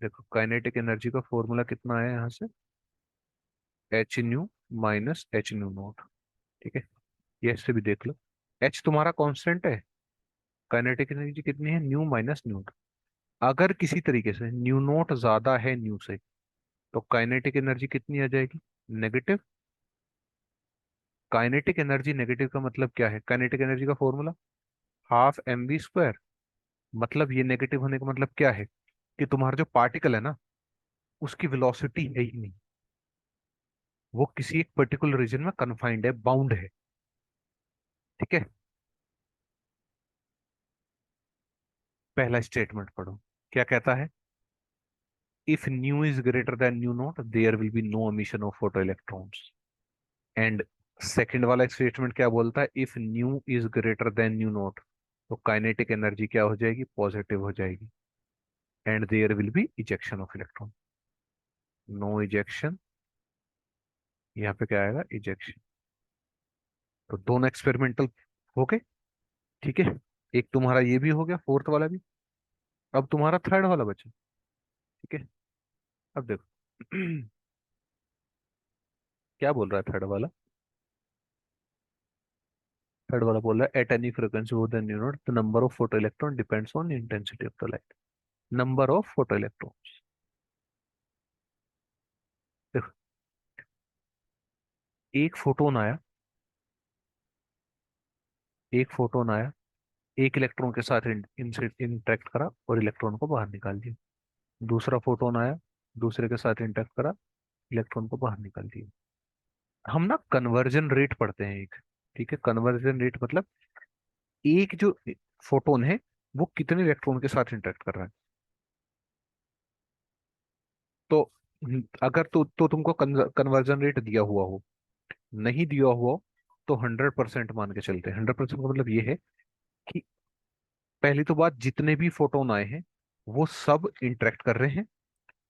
S1: देखो काइनेटिक एनर्जी का फॉर्मूला कितना है यहाँ से? H nu minus H nu naught. ठीक है। ये इससे भी देख लो। एच तुम्हारा कांस्टेंट है, काइनेटिक एनर्जी कितनी है? New minus new. अगर किसी तरीके से न्यू नॉट ज्यादा है न्यू से, तो काइनेटिक एनर्जी कितनी आ जाएगी? नेगेटिव। काइनेटिक एनर्जी नेगेटिव का मतलब क्या है? काइनेटिक एनर्जी का formula half M V square. मतलब ये नेगेटिव होने का मतलब क्या है? कि तुम्हारा जो पार्टिकल है ना, उसकी वेलोसिटी है ही नहीं, वो किसी एक पर्टिकुलर रीजन में कन्फाइंड है, बाउंड है। ठीक है। पहला स्टेटमेंट पढ़ो, क्या कहता है? If nu is greater than nu naught, there will be no emission of photo electrons. And second वाला स्टेटमेंट क्या बोलता है? If nu is greater than nu naught, तो काइनेटिक एनर्जी क्या हो जाएगी? पॉजिटिव हो जाएगी। And there will be ejection of electron. No ejection, यहाँ पे क्या आएगा? इजेक्शन। तो दोनों एक्सपेरिमेंटल हो गए। ठीक है। एक तुम्हारा ये भी हो गया, फोर्थ वाला भी। अब तुम्हारा थर्ड वाला बचा। ठीक है। अब देखो क्या बोल रहा है थर्ड वाला? थर्ड वाला बोल रहा है at any frequency more than nu not the number of photo electron depends on intensity of the light. Number of photo electrons. देखो, एक फोटोन आया, एक फोटोन आया, एक इलेक्ट्रॉन के साथ इंटरेक्ट करा और इलेक्ट्रॉन को बाहर निकाल दिया। दूसरा फोटोन आया, दूसरे के साथ इंटरेक्ट करा, इलेक्ट्रॉन को बाहर निकाल दिया। हम ना कन्वर्जन रेट पढ़ते हैं एक। ठीक है। कन्वर्जन रेट मतलब एक जो फोटोन है, वो कितने इलेक्ट्रॉन के साथ इंटरेक्ट कर रहा है। तो अगर तो तुमको कन्वर्जन रेट दिया हुआ हो, नहीं दिया हुआ हो, तो 100% मान के चलते हैं। 100% का मतलब ये है कि पहली तो बात, जितने भी फोटोन आए हैं वो सब इंटरेक्ट कर रहे हैं।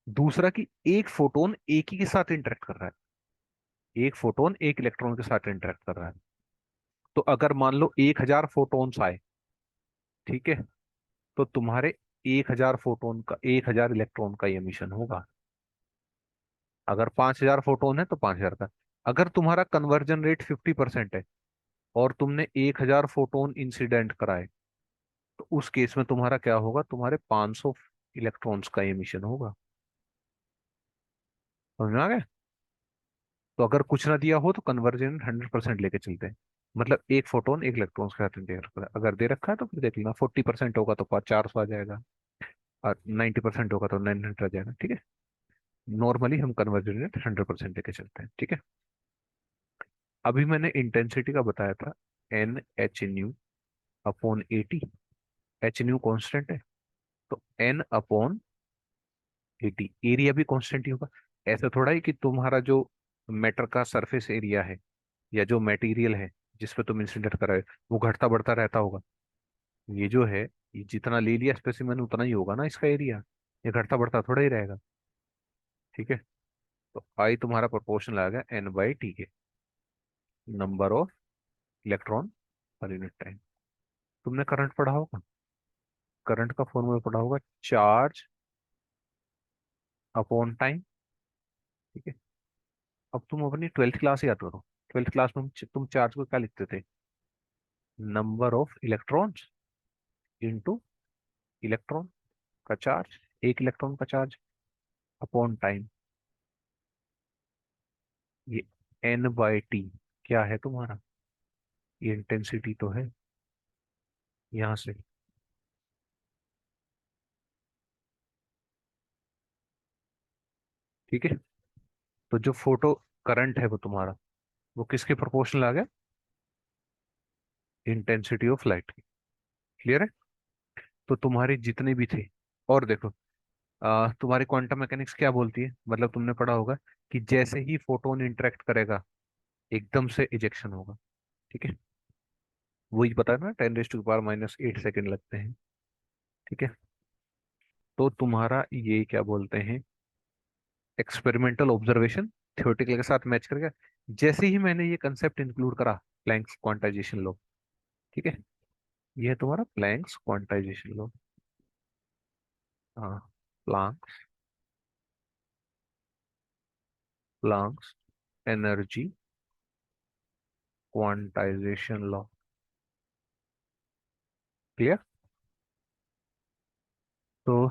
S1: दूसरा कि एक फोटोन एक ही के साथ इंटरेक्ट कर रहा है, एक फोटोन एक इलेक्ट्रॉन के साथ इंटरेक्ट कर रहा है। तो अगर मान लो 1000 फोटोन्स आए, ठीक है, तो तुम्हारे 1000 फोटोन का 1000 इलेक्ट्रॉन का एमिशन होगा। अगर 5000 फोटोन है तो 5000 का। अगर तुम्हारा कन्वर्जन रेट 50% है और तुमने 1000 फोटोन इंसिडेंट कराए, तो उस केस में तुम्हारा क्या होगा? तुम्हारे 500 इलेक्ट्रॉन्स का एमिशन होगा। समझ में आ गया? तो अगर कुछ ना दिया हो तो कन्वर्जन 100% लेके चलते हैं। मतलब एक फोटोन एक इलेक्ट्रॉन के साथ इंटरेक्ट कर रहा है। अगर दे रखा है तो फिर देख लेना, 40% होगा तो 400 आ जाएगा, और 90% होगा तो 900 आ जाएगा। ठीक है। नॉर्मली हम कन्वर्जन रेट 100% लेके चलते हैं। ठीक है। अभी मैंने इंटेंसिटी का बताया था, N H nu upon 80। H nu constant है, तो एन अपॉन 80। एरिया भी कॉन्स्टेंट ही होगा। ऐसा थोड़ा ही कि तुम्हारा जो मैटर का सरफेस एरिया है, या जो मटेरियल है जिस पे तुम इंसिडेंट कर रहे हो, वो घटता बढ़ता रहता होगा। ये जो है, ये जितना ले लिया स्पेसिमेन उतना ही होगा ना इसका एरिया, ये घटता बढ़ता थोड़ा ही रहेगा। ठीक है। तो आई तुम्हारा प्रोपोर्शनल आ गया एन बाई टी के। नंबर ऑफ इलेक्ट्रॉन पर यूनिट टाइम। तुमने करंट पढ़ा होगा, करंट का फॉर्मूला पढ़ा होगा, चार्ज अपॉन टाइम। ठीक है। अब तुम अपनी ट्वेल्थ क्लास याद करो। ट्वेल्थ क्लास में तुम चार्ज को क्या लिखते थे? Number of electrons into electron का चार्ज, एक इलेक्ट्रॉन का चार्ज, अपॉन टाइम। ये एन बाई टी क्या है तुम्हारा? ये इंटेंसिटी तो है, यहां से। ठीक है। तो जो फोटो करंट है वो तुम्हारा, वो किसके प्रोपोर्शनल आ गया? इंटेंसिटी ऑफ लाइट की। क्लियर है? तो तुम्हारे जितने भी थे, और देखो, तुम्हारी क्वांटम मैकेनिक्स क्या बोलती है, मतलब तुमने पढ़ा होगा कि जैसे ही फोटोन इंटरेक्ट करेगा एकदम से इजेक्शन होगा। ठीक है। वही पता है ना, 10⁻⁻8 सेकेंड लगते हैं। ठीक है। तो तुम्हारा ये क्या बोलते हैं, एक्सपेरिमेंटल ऑब्जर्वेशन थ्योरेटिकल के साथ मैच करेगा। जैसे ही मैंने ये कंसेप्ट इंक्लूड करा, प्लैंक्स क्वांटाइजेशन लॉ। ठीक है। ये है तुम्हारा प्लैंक्स क्वांटाइजेशन लॉ। हाँ, Planck's Planck's energy quantization law. Clear? तो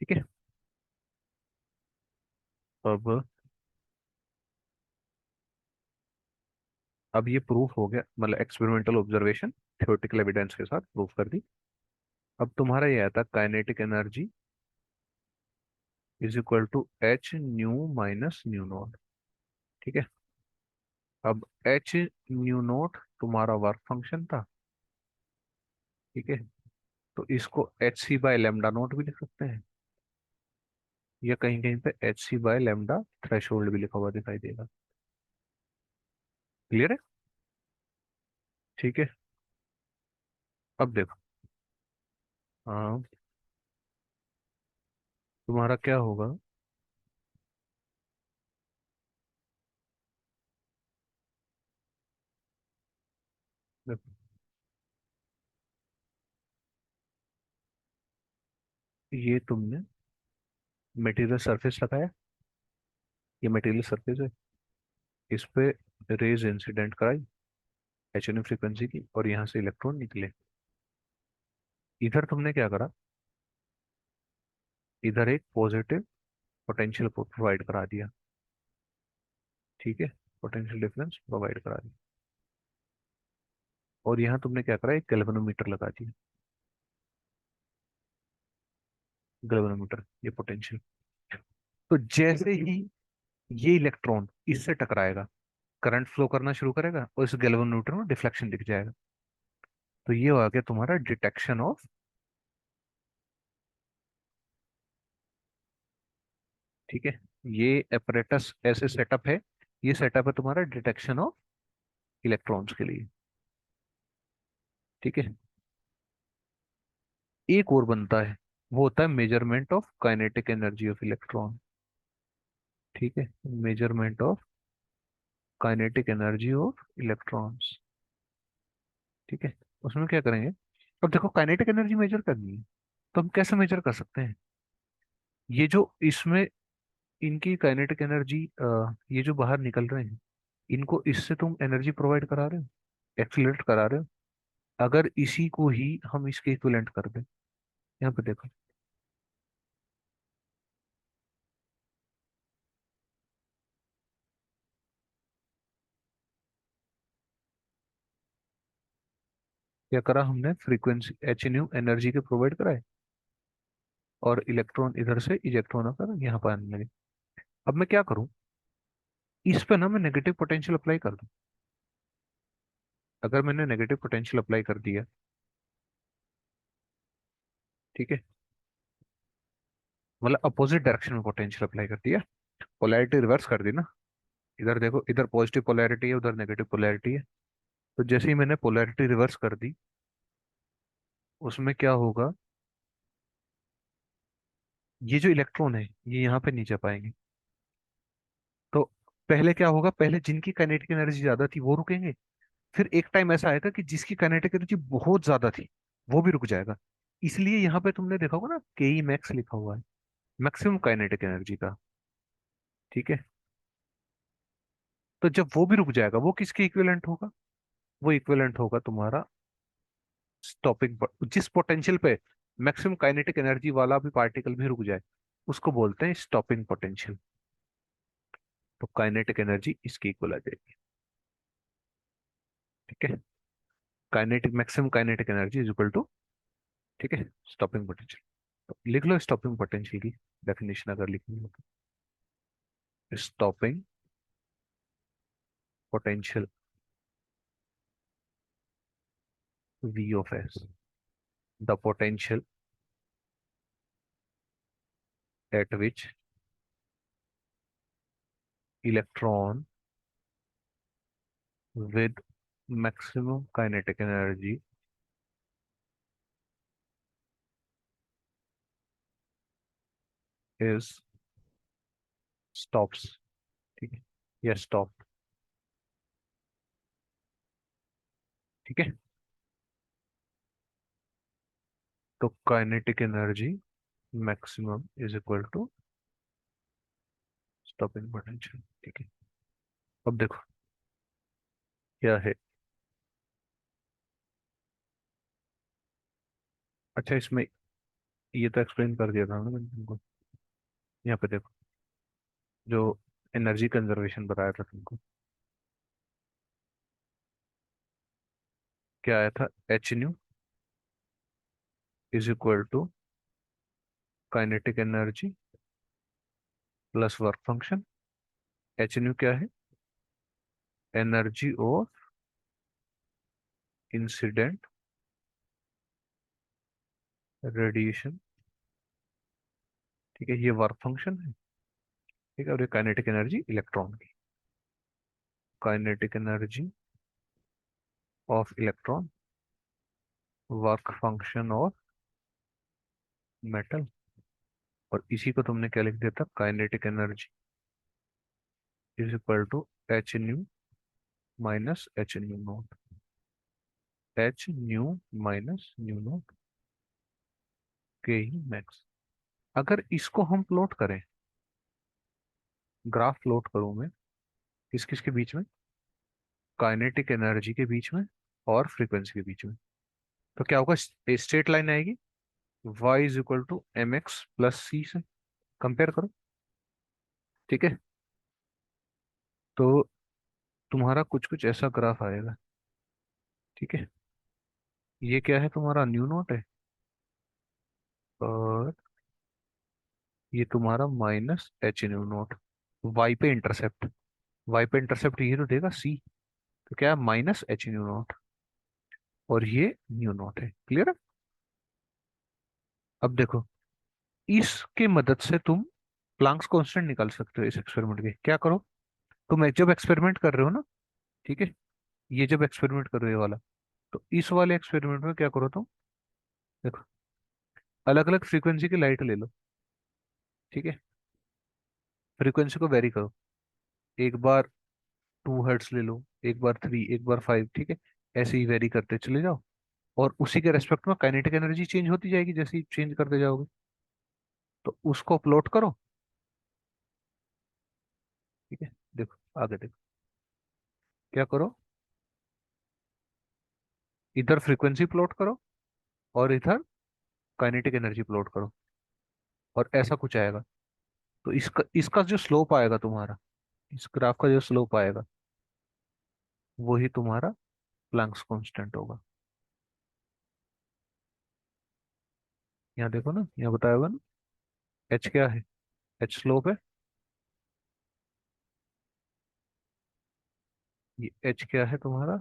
S1: ठीक है। अब अब ये प्रूफ हो गया, मतलब एक्सपेरिमेंटल ऑब्जर्वेशन थ्योरेटिकल एविडेंस के साथ प्रूफ कर दी। अब तुम्हारा ये आता है kinetic energy is equal to H nu minus nu naught. ठीक है। अब एच न्यू नॉट तुम्हारा वर्क फंक्शन था। ठीक है। तो इसको H C by lambda naught भी लिख सकते हैं, या कहीं कहीं पे H C by lambda threshold भी लिखा हुआ दिखाई देगा। क्लियर है? ठीक है। अब देखो, हाँ, तुम्हारा क्या होगा? देखो, ये तुमने मटेरियल सरफेस लगाया, ये मटेरियल सरफेस है, इस पे रेज इंसिडेंट कराई एच एन फ्रीक्वेंसी की, और यहाँ से इलेक्ट्रॉन निकले। इधर तुमने क्या करा? इधर एक पॉजिटिव पोटेंशियल प्रोवाइड करा दिया। ठीक है। पोटेंशियल डिफरेंस प्रोवाइड करा दिया। और यहाँ तुमने क्या करा? एक गैल्वेनोमीटर लगा दिया। गैल्वेनोमीटर, ये पोटेंशियल। तो जैसे ही ये इलेक्ट्रॉन इससे टकराएगा, करंट फ्लो करना शुरू करेगा और इस गैल्वेनोमीटर में डिफ्लेक्शन दिख जाएगा। तो ये हो गया तुम्हारा डिटेक्शन ऑफ। ठीक है। ये apparatus ऐसे सेटअप है, ये सेटअप है तुम्हारा डिटेक्शन ऑफ इलेक्ट्रॉन्स के लिए। ठीक है। एक और बनता है, वो होता है measurement of kinetic energy of electron. ठीक है। Measurement of kinetic energy of electrons. ठीक है। उसमें क्या करेंगे? अब देखो, काइनेटिक एनर्जी मेजर करनी है, तो हम कैसे मेजर कर सकते हैं? ये जो इसमें इनकी काइनेटिक एनर्जी, ये जो बाहर निकल रहे हैं, इनको इससे तुम एनर्जी प्रोवाइड करा रहे हो, एक्सीलरेट करा रहे हो। अगर इसी को ही हम इसके इक्विवेलेंट कर दें, यहाँ पे देखो, क्या करा हमने? फ्रीक्वेंसी एच न्यू एनर्जी के प्रोवाइड कराए, और इलेक्ट्रॉन इधर से इजेक्ट होना कर यहाँ पर आने लगे। अब मैं क्या करूं? इस पे ना मैं नेगेटिव पोटेंशियल अप्लाई कर दूं। अगर मैंने नेगेटिव पोटेंशियल अप्लाई कर दिया, ठीक है, मतलब अपोजिट डायरेक्शन में पोटेंशियल अप्लाई कर दिया, पोलैरिटी रिवर्स कर दी ना। इधर देखो, इधर पॉजिटिव पोलैरिटी है, उधर नेगेटिव पोलैरिटी है। तो जैसे ही मैंने पोलैरिटी रिवर्स कर दी, उसमें क्या होगा? ये जो इलेक्ट्रॉन है, ये यहाँ पे नीचे पाएंगे। तो पहले क्या होगा, पहले जिनकी काइनेटिक एनर्जी ज्यादा थी वो रुकेंगे, फिर एक टाइम ऐसा आएगा कि जिसकी काइनेटिक एनर्जी बहुत ज्यादा थी वो भी रुक जाएगा। इसलिए यहाँ पे तुमने देखा होगा ना, के ई मैक्स लिखा हुआ है, मैक्सिमम काइनेटिक एनर्जी का। ठीक है। तो जब वो भी रुक जाएगा वो किसके इक्विवेलेंट होगा? वो इक्विवेलेंट होगा तुम्हारा स्टॉपिंग, जिस पोटेंशियल पे मैक्सिमम काइनेटिक एनर्जी वाला भी पार्टिकल भी रुक जाए उसको बोलते हैं स्टॉपिंग पोटेंशियल। तो काइनेटिक एनर्जी इसकी इक्वल आ जाएगी। ठीक है। Kinetic maximum kinetic energy is equal to, ठीक है, स्टॉपिंग पोटेंशियल। तो लिख लो स्टॉपिंग पोटेंशियल की डेफिनेशन अगर लिखनी हो तो, stopping potential V of S, the potential at which electron with maximum kinetic energy is stops। ठीक है, या स्टॉप। ठीक है। तो kinetic energy maximum is equal to stopping potential. ठीक है। अब देखो क्या है। अच्छा, इसमें ये तो एक्सप्लेन कर दिया था ना मैंने तुमको। यहाँ पे देखो, जो एनर्जी कंजर्वेशन बताया था तुमको, क्या आया था, H nu is equal to kinetic energy plus work function. H nu क्या है, एनर्जी ऑफ इंसिडेंट रेडिएशन। ठीक है, ये वर्क फंक्शन है। ठीक है, और ये काइनेटिक एनर्जी इलेक्ट्रॉन की, kinetic energy of electron, work function of metal. और इसी को तुमने क्या लिख दिया था, kinetic energy is equal to H nu minus H nu naught, H nu minus nu naught के ही मैक्स। अगर इसको हम प्लॉट करें, ग्राफ प्लॉट करूं मैं, किस किस के बीच में, काइनेटिक एनर्जी के बीच में और फ्रीक्वेंसी के बीच में, तो क्या होगा, स्ट्रेट लाइन आएगी, y is equal to m x plus c से कंपेयर करो। ठीक है। तो तुम्हारा कुछ कुछ ऐसा ग्राफ आएगा। ठीक है। ये क्या है, तुम्हारा न्यू नोट है, और ये तुम्हारा minus H nu naught. Y पे इंटरसेप्ट, वाई पे इंटरसेप्ट ये तो देगा सी, तो क्या है, माइनस एच न्यू नोट, और ये न्यू नोट है। क्लियर है? अब देखो, इसके मदद से तुम प्लांक्स कांस्टेंट निकाल सकते हो इस एक्सपेरिमेंट के। क्या करो, तुम जब एक्सपेरिमेंट कर रहे हो ना, ठीक है, ये जब एक्सपेरिमेंट कर रहे हो ये वाला, तो इस वाले एक्सपेरिमेंट में क्या करो तुम, देखो, अलग अलग फ्रीक्वेंसी की लाइट ले लो। ठीक है, फ्रीक्वेंसी को वेरी करो, एक बार 2 हर्ट्स ले लो, एक बार 3, एक बार 5। ठीक है, ऐसे ही वेरी करते चले जाओ, और उसी के रेस्पेक्ट में काइनेटिक एनर्जी चेंज होती जाएगी जैसे ही चेंज करते जाओगे। तो उसको प्लॉट करो। ठीक है, देखो आगे देखो, क्या करो, इधर फ्रीक्वेंसी प्लॉट करो और इधर काइनेटिक एनर्जी प्लॉट करो, और ऐसा कुछ आएगा। तो इसका इसका जो स्लोप आएगा तुम्हारा, इस ग्राफ का जो स्लोप आएगा, वही तुम्हारा प्लैंक्स कांस्टेंट होगा। यहाँ देखो ना, यहाँ बताया हुआ ना, एच क्या है, एच स्लोप है, ये एच क्या है तुम्हारा,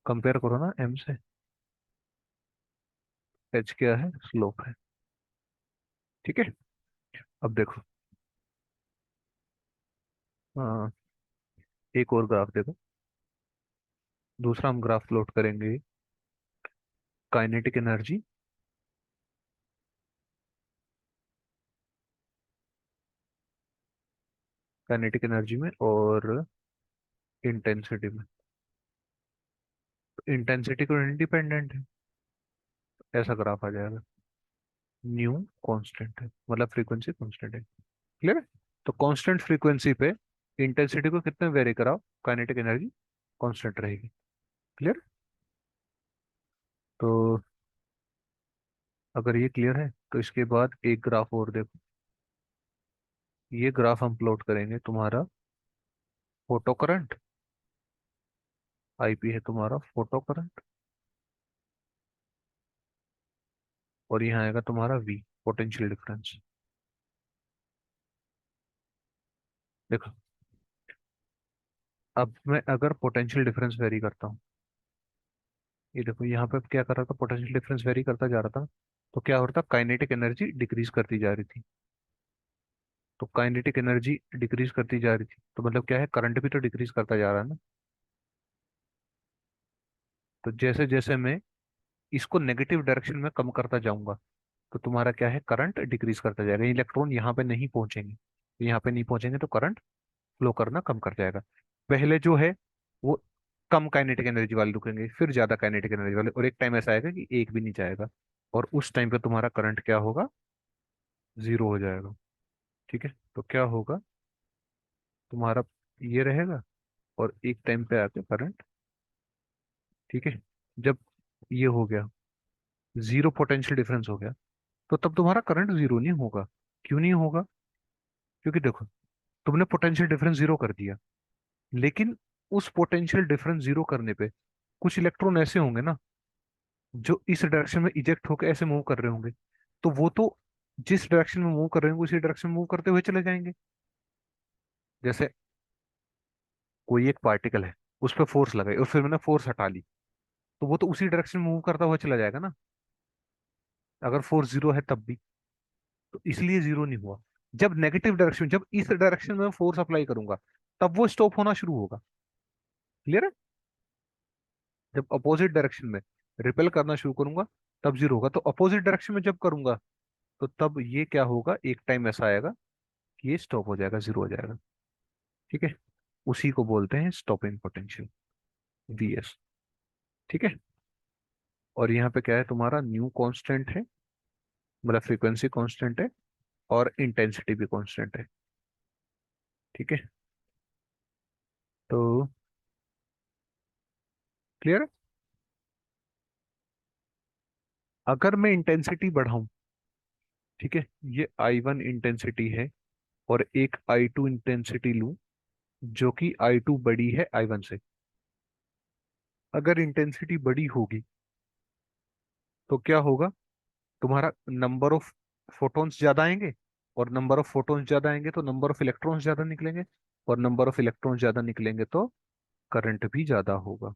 S1: कंपेयर करो ना एम से, एच क्या है, स्लोप है। ठीक है। अब देखो, हाँ, एक और ग्राफ देखो, दूसरा हम ग्राफ प्लॉट करेंगे, काइनेटिक एनर्जी काइनेटिक एनर्जी में और इंटेंसिटी में। इंटेंसिटी को इंडिपेंडेंट है, ऐसा ग्राफ आ जाएगा। न्यू कांस्टेंट है, मतलब फ्रीक्वेंसी कांस्टेंट है। क्लियर है? तो कांस्टेंट फ्रीक्वेंसी पे इंटेंसिटी को कितने वेरी कराओ, काइनेटिक एनर्जी कांस्टेंट रहेगी। क्लियर? तो अगर ये क्लियर है तो इसके बाद एक ग्राफ और देखो। ये ग्राफ हम प्लॉट करेंगे तुम्हारा फोटो करंट, आईपी है तुम्हारा फोटो करंट, और यहाँ आएगा तुम्हारा वी, पोटेंशियल डिफरेंस। देखो, अब मैं अगर पोटेंशियल डिफरेंस वेरी करता हूँ, ये देखो यहाँ पे क्या कर रहा था, पोटेंशियल डिफरेंस वेरी करता जा रहा था, तो क्या हो रहा था, काइनेटिक एनर्जी डिक्रीज करती जा रही थी। तो काइनेटिक एनर्जी डिक्रीज करती जा रही थी, तो मतलब क्या है, करंट भी तो डिक्रीज करता जा रहा है ना। तो जैसे जैसे मैं इसको नेगेटिव डायरेक्शन में कम करता जाऊंगा, तो तुम्हारा क्या है, करंट डिक्रीज करता जाएगा। इलेक्ट्रॉन यहाँ पे नहीं पहुंचेंगे, तो यहाँ पे नहीं पहुंचेंगे तो करंट फ्लो करना कम कर जाएगा। पहले जो है वो कम काइनेटिक एनर्जी वाले रुकेंगे, फिर ज्यादा काइनेटिक एनर्जी वाले, और एक टाइम ऐसा आएगा कि एक भी नहीं जाएगा, और उस टाइम पे तुम्हारा करंट क्या होगा, जीरो हो जाएगा। ठीक है? तो क्या होगा तुम्हारा, ये रहेगा, और एक टाइम पे आके करंट, ठीक है, जब ये हो गया, जीरो पोटेंशियल डिफरेंस हो गया, तो तब तुम्हारा करंट जीरो नहीं होगा। क्यों नहीं होगा? क्योंकि देखो, तुमने पोटेंशियल डिफरेंस जीरो कर दिया, लेकिन उस पोटेंशियल डिफरेंस जीरो करने पे कुछ इलेक्ट्रॉन ऐसे होंगे ना, जो इस डायरेक्शन में इजेक्ट होकर ऐसे मूव कर रहे होंगे, तो वो तो जिस डायरेक्शन में मूव कर रहे होंगे उसी डायरेक्शन में मूव करते हुए चले जाएंगे। जैसे कोई एक पार्टिकल है, उस पर फोर्स लगाई और फिर मैंने फोर्स हटा ली, तो वो तो उसी डायरेक्शन में मूव करता हुआ चला जाएगा ना, अगर फोर्स जीरो है तब भी। तो इसलिए जीरो नहीं हुआ। जब नेगेटिव डायरेक्शन, जब इस डायरेक्शन में फोर्स अप्लाई करूंगा, तब वो स्टॉप होना शुरू होगा। क्लियर है? जब अपोजिट डायरेक्शन में रिपेल करना शुरू करूंगा, तब जीरो होगा। तो अपोजिट डायरेक्शन में जब करूंगा, तो तब ये क्या होगा, एक टाइम ऐसा आएगा कि ये स्टॉप हो जाएगा, जीरो हो जाएगा। ठीक है? उसी को बोलते हैं स्टॉपिंग पोटेंशियल, वीएस। ठीक है? और यहाँ पे क्या है, तुम्हारा न्यू कांस्टेंट है, मतलब फ्रीक्वेंसी कांस्टेंट है, और इंटेंसिटी भी कांस्टेंट है। ठीक है? तो क्लियर है? अगर मैं इंटेंसिटी बढ़ाऊं, ठीक है, ये I1 इंटेंसिटी है, और एक I2 इंटेंसिटी लूं, जो कि I2 बड़ी है I1 से। अगर इंटेंसिटी बड़ी होगी तो क्या होगा, तुम्हारा नंबर ऑफ फोटॉन्स ज्यादा आएंगे, और नंबर ऑफ फोटॉन्स ज्यादा आएंगे तो नंबर ऑफ इलेक्ट्रॉन्स ज्यादा निकलेंगे, और नंबर ऑफ इलेक्ट्रॉन्स ज्यादा निकलेंगे तो करंट भी ज्यादा होगा।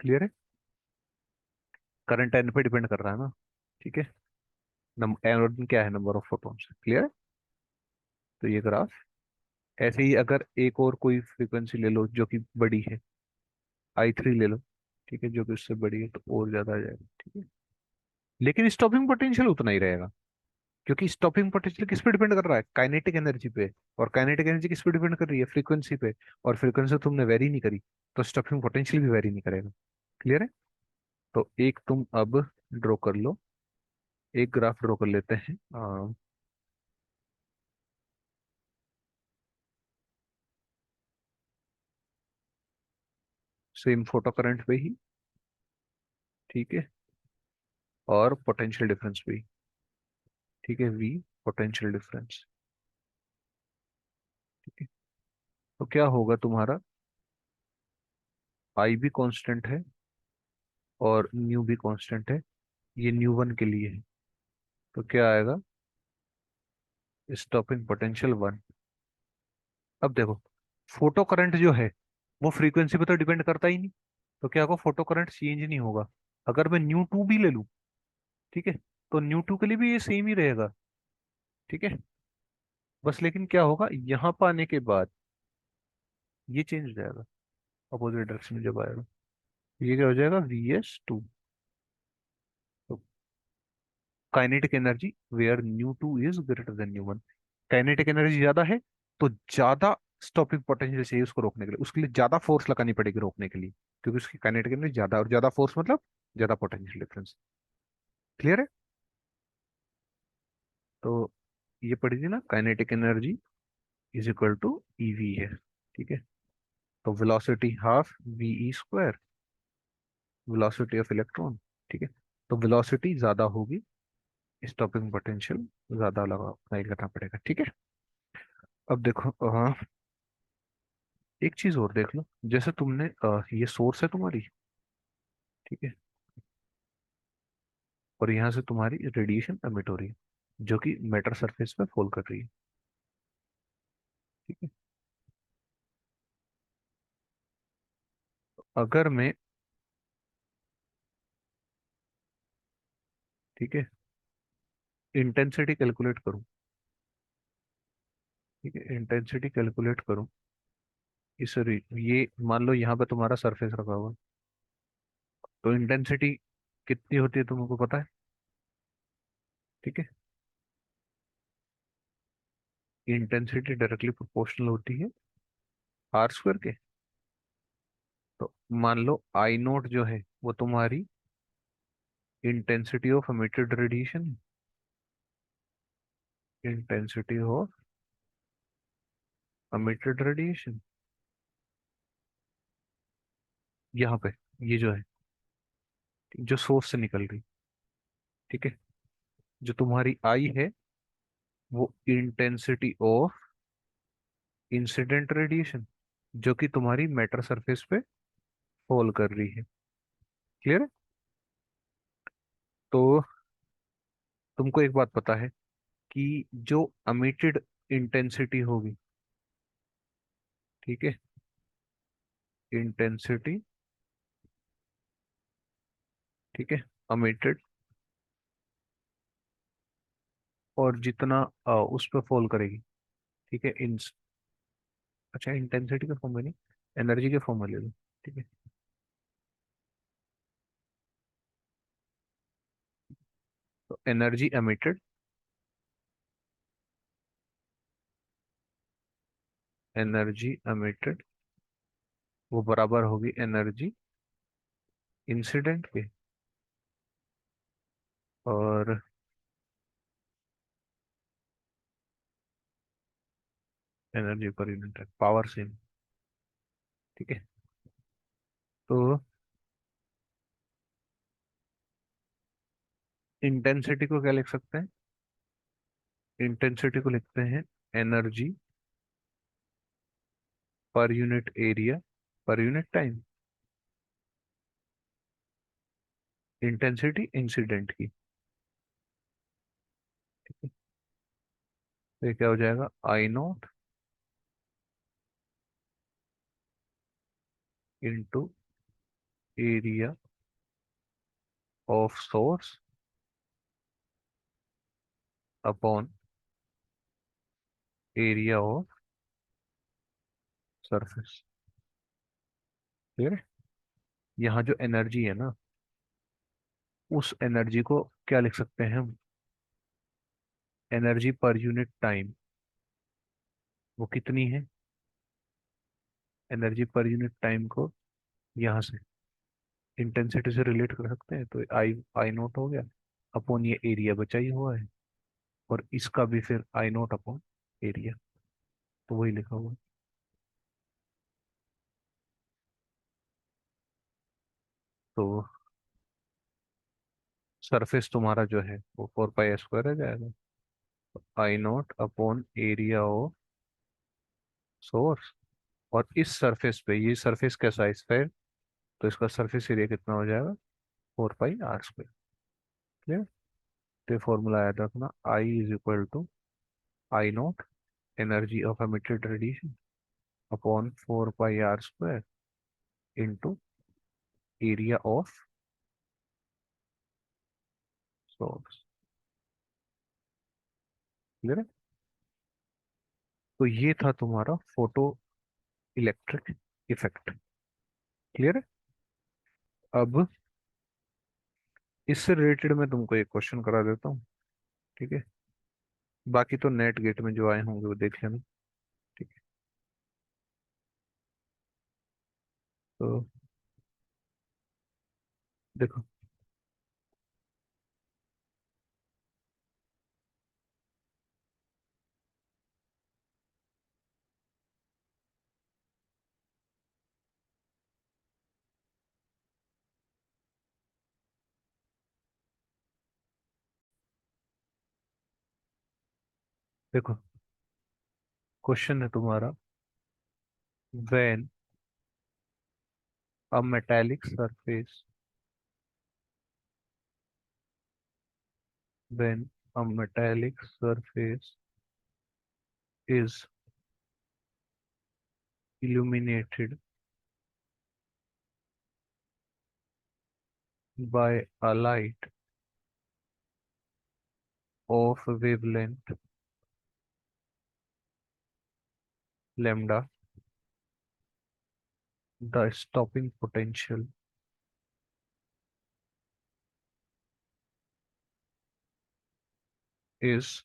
S1: क्लियर है? करंट एन पे डिपेंड कर रहा है ना। ठीक है? एन क्या है, नंबर ऑफ फोटॉन्स। क्लियर है? तो ये ग्राफ, ऐसे ही अगर एक और कोई फ्रीक्वेंसी ले लो जो कि बड़ी है, I3 ले लो, ठीक है, जो कि उससे बड़ी है, तो और ज्यादा आ जाएगा। ठीक है? लेकिन स्टॉपिंग पोटेंशियल उतना ही रहेगा, क्योंकि स्टॉपिंग पोटेंशियल किस पे डिपेंड कर रहा है, काइनेटिक एनर्जी पे। और काइनेटिक एनर्जी किस पे डिपेंड कर रही है, फ्रीक्वेंसी पे। और फ्रीक्वेंसी तुमने वेरी नहीं करी, तो स्टॉपिंग पोटेंशियल भी वेरी नहीं करेगा। क्लियर है? तो एक तुम अब ड्रॉ कर लो, एक ग्राफ ड्रॉ कर लेते हैं, सेम फोटो करंट पे ही, ठीक है, और पोटेंशियल डिफरेंस पे ही। ठीक है, वी, पोटेंशियल डिफरेंस। ठीक है? तो क्या होगा तुम्हारा, आई भी कांस्टेंट है और न्यू भी कांस्टेंट है, ये न्यू वन के लिए है। तो क्या आएगा, स्टॉपिंग पोटेंशियल वन। अब देखो, फोटो करंट जो है वो फ्रीक्वेंसी पे तो डिपेंड करता ही नहीं, तो क्या होगा, फोटो करंट चेंज नहीं होगा। अगर मैं न्यू टू भी ले लूं, ठीक है, तो न्यू टू के लिए भी ये सेम ही रहेगा। ठीक है? बस लेकिन क्या होगा, यहाँ पर आने के बाद ये चेंज हो जाएगा, अपोजिट डायरेक्शन में जब आएगा, ये क्या हो जाएगा, VS2। तो kinetic energy where nu two is greater than nu one, kinetic energy ज्यादा है, तो ज्यादा स्टॉपिंग पोटेंशियल चाहिए उसको रोकने के लिए, उसके लिए ज्यादा फोर्स लगानी पड़ेगी रोकने के लिए, क्योंकि उसकी काइनेटिक एनर्जी ज्यादा, और ज्यादा फोर्स मतलब ज्यादा पोटेंशियल डिफरेंस। क्लियर है? तो ये पड़ी थी ना, kinetic energy is equal to EV है। ठीक है। तो velocity half V E square, velocity of electron. ठीक है। तो वेलोसिटी ज्यादा होगी, स्टॉपिंग पोटेंशियल ज्यादा लगा अप्लाई करना पड़ेगा। ठीक है। अब देखो, एक चीज और देख लो, जैसे तुमने ये सोर्स है तुम्हारी, ठीक है, और यहाँ से तुम्हारी रेडिएशन एमिट हो रही है जो कि मैटर सरफेस पे फॉल कर रही है। ठीक है। अगर मैं, ठीक है, इंटेंसिटी कैलकुलेट करूं, ठीक है, इंटेंसिटी कैलकुलेट करूं ये मान लो यहाँ पे तुम्हारा सरफेस रखा हुआ है, तो इंटेंसिटी कितनी होती है तुमको पता है? ठीक है। इंटेंसिटी डायरेक्टली प्रोपोर्शनल होती है आर स्क्वायर के। तो मान लो आई नोट जो है वो तुम्हारी intensity of emitted radiation, intensity of emitted radiation यहाँ पे, ये जो है, जो सोर्स से निकल रही, ठीक है, जो तुम्हारी आई है वो इंटेंसिटी ऑफ इंसिडेंट रेडिएशन जो कि तुम्हारी मैटर सरफेस पे फॉल कर रही है। क्लियर है? तो तुमको एक बात पता है कि जो एमिटेड इंटेंसिटी होगी, ठीक है, इंटेंसिटी, ठीक है, एमिटेड, और जितना उस पर फॉल करेगी, ठीक है, इन, अच्छा इंटेंसिटी के फॉर्म में नहीं, एनर्जी के फॉर्म में ले लो। ठीक है। तो एनर्जी एमिटेड, एनर्जी एमिटेड वो बराबर होगी एनर्जी इंसिडेंट के, और एनर्जी पर यूनिट पावर सेम। ठीक है। तो इंटेंसिटी को क्या लिख सकते हैं? इंटेंसिटी को लिखते हैं एनर्जी पर यूनिट एरिया पर यूनिट टाइम, इंटेंसिटी इंसिडेंट की। ठीक है। तो ये क्या हो जाएगा, I naught into area of source upon area of surface. Clear है? यहाँ जो एनर्जी है ना, उस एनर्जी को क्या लिख सकते हैं हम? एनर्जी पर यूनिट टाइम। वो कितनी है? एनर्जी पर यूनिट टाइम को यहाँ से इंटेंसिटी से रिलेट कर सकते हैं, तो आई आई नोट हो गया अपॉन ये एरिया बचा ही हुआ है, और इसका भी फिर आई नोट अपॉन एरिया, तो वही लिखा हुआ है। तो सरफेस तुम्हारा जो है वो 4 पाई स्क्वायर आ जाएगा, I naught upon area of source, और इस सरफेस पे, ये सरफेस कैसा है स्फेयर, तो इसका सरफेस एरिया कितना हो जाएगा, 4 पाई r स्क्वायर। क्लियर? तो फॉर्मूला याद रखना, I is equal to I naught energy of emitted radiation upon 4 pi r square into area of source. Clear है? तो ये था तुम्हारा फोटो इलेक्ट्रिक इफेक्ट। क्लियर है? अब इससे रिलेटेड मैं तुमको एक क्वेश्चन करा देता हूँ। ठीक है। बाकी तो नेट गेट में जो आए होंगे वो देख लेना। तो देखो, देखो क्वेश्चन है तुम्हारा, when a metallic surface when a metallic surface is illuminated by a light of wavelength lambda, the stopping potential is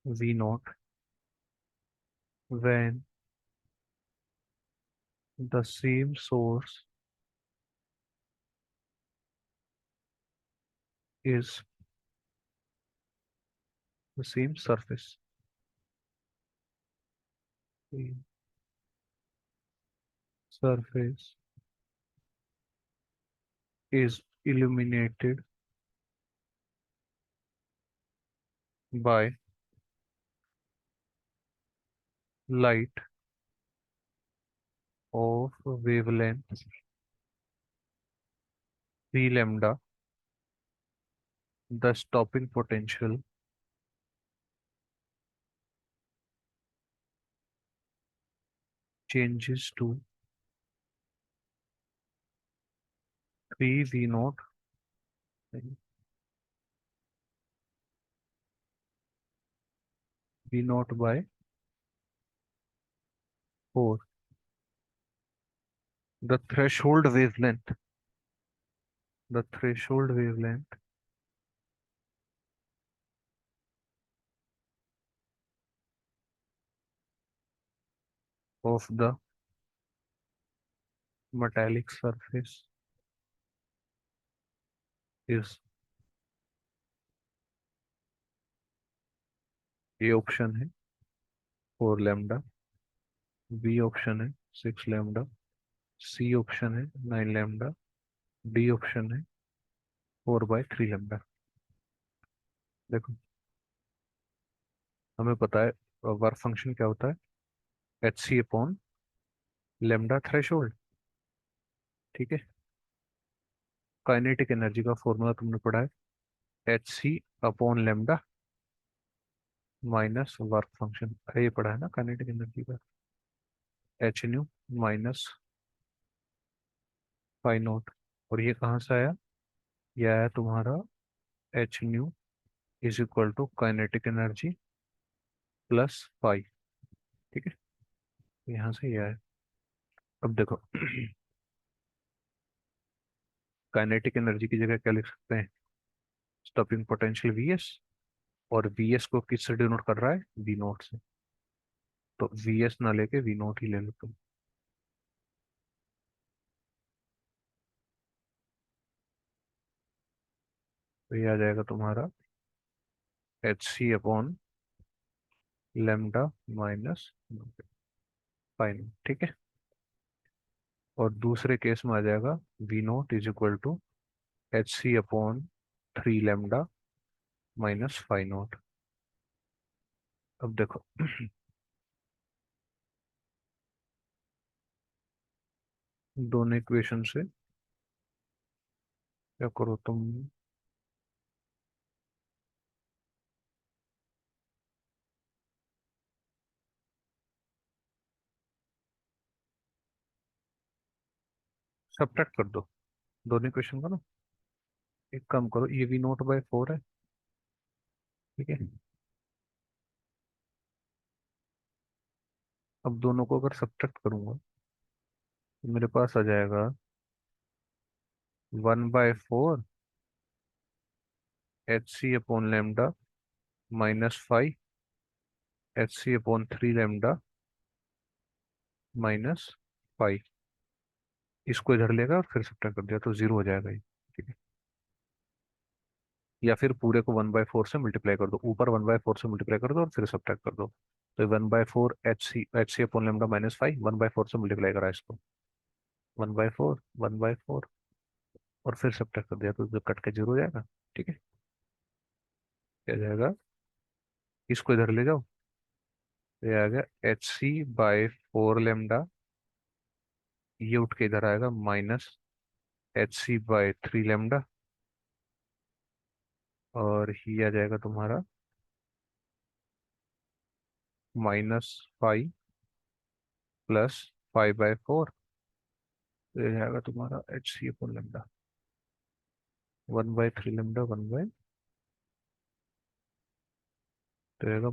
S1: V naught. When the same source is the same surface, the surface is illuminated by light of wavelength V lambda, the stopping potential changes to 3 V naught, V naught by 4. The threshold wavelength, the threshold wavelength of the metallic surface is, A option है 4 lambda, B option है 6 lambda, C option है 9 lambda, D option है 4/3 lambda. देखो, हमें पता है work function क्या होता है, H C upon lambda threshold. ठीक है, काइनेटिक एनर्जी का फॉर्मूला तुमने पढ़ा है, H C upon lambda minus work function, ये पढ़ा है ना काइनेटिक एनर्जी का, H nu minus phi naught. और ये कहाँ से आया, ये आया तुम्हारा H nu is equal to kinetic energy plus phi. ठीक है, यहाँ से ये आया। अब देखो काइनेटिक एनर्जी की जगह क्या लिख सकते हैं, स्टॉपिंग पोटेंशियल वी एस, और वी एस को किससे डिनोट कर रहा है, वी नॉट से, तो वी एस ना लेके वी नॉट ही ले लो तुम। तो ये आ जाएगा तुम्हारा H C upon lambda minus fine. ठीक है, और दूसरे केस में आ जाएगा V naught is equal to H C upon 3 lambda minus five naught. अब देखो दोनों इक्वेशन से क्या करो तुम, सब्ट्रैक्ट कर दो दोनों इक्वेशन का ना। एक काम करो, ये वी नॉट बाय 4 है। ठीक है, अब दोनों को अगर सब्ट्रैक्ट करूंगा तो मेरे पास आ जाएगा 1/4 H C upon lambda minus five H C upon 3 lambda minus five. इसको इधर लेगा और फिर सब्ट्रैक्ट कर दिया तो जीरो हो जाएगा ये। ठीक है। या फिर पूरे को 1/4 से मल्टीप्लाई कर दो, ऊपर 1/4 से मल्टीप्लाई कर दो और फिर सब्ट्रैक्ट कर दो। तो 1/4 एच सी अपॉन लेमडा -5, 1/4 से मल्टीप्लाई करा इसको, 1/4 1/4 और फिर सब्ट्रैक्ट कर दिया तो जो कट के जीरो हो जाएगा। ठीक है। क्या जाएगा, इसको इधर ले जाओ, तो ये आ गया HC/4 लेमडा, ये उठ के इधर आएगा -HC/3 लेमडा, और ये आ जाएगा तुम्हारा -5 +5/4। तो ये जाएगा तुम्हारा HC/4 लेमडा, 1/3 लेमडा 1 तो रहेगा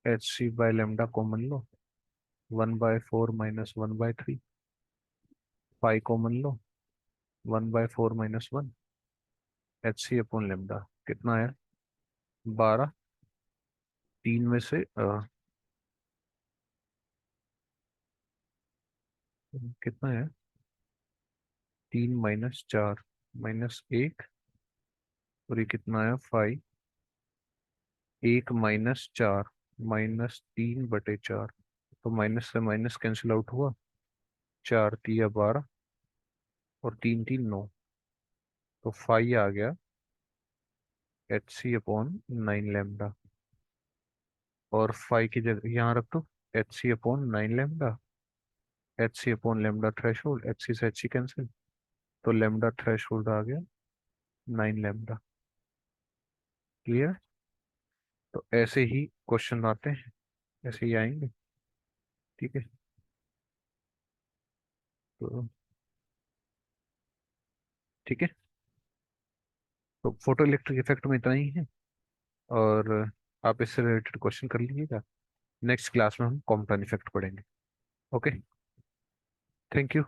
S1: -HC/लेमडा कॉमन लो, 1/4 -1/3, 5 कॉमन लो, 1/4 - 1, HC/लेमडा कितना है, 12। तीन में से कितना है, 3 - 4 -1, और ये कितना है 5, 1 - 4 -3/4, तो माइनस से माइनस कैंसिल आउट हुआ, 4 × 3 = 12 और 3 × 3 = 9, तो 5 आ गया HC/9 लेमडा। और 5 की जगह यहाँ रख दो HC/9 लेमडा, HC/लेमडा थ्रेशोल्ड, HC से HC कैंसिल, तो लेमडा थ्रेशोल्ड आ गया 9 लेमडा। क्लियर। तो ऐसे ही क्वेश्चन आते हैं, ऐसे ही आएंगे। ठीक है। तो ठीक है, तो फोटो इलेक्ट्रिक इफेक्ट में इतना ही है, और आप इससे रिलेटेड क्वेश्चन कर लीजिएगा। नेक्स्ट क्लास में हम कॉम्पटन इफेक्ट पढ़ेंगे। ओके। Thank you.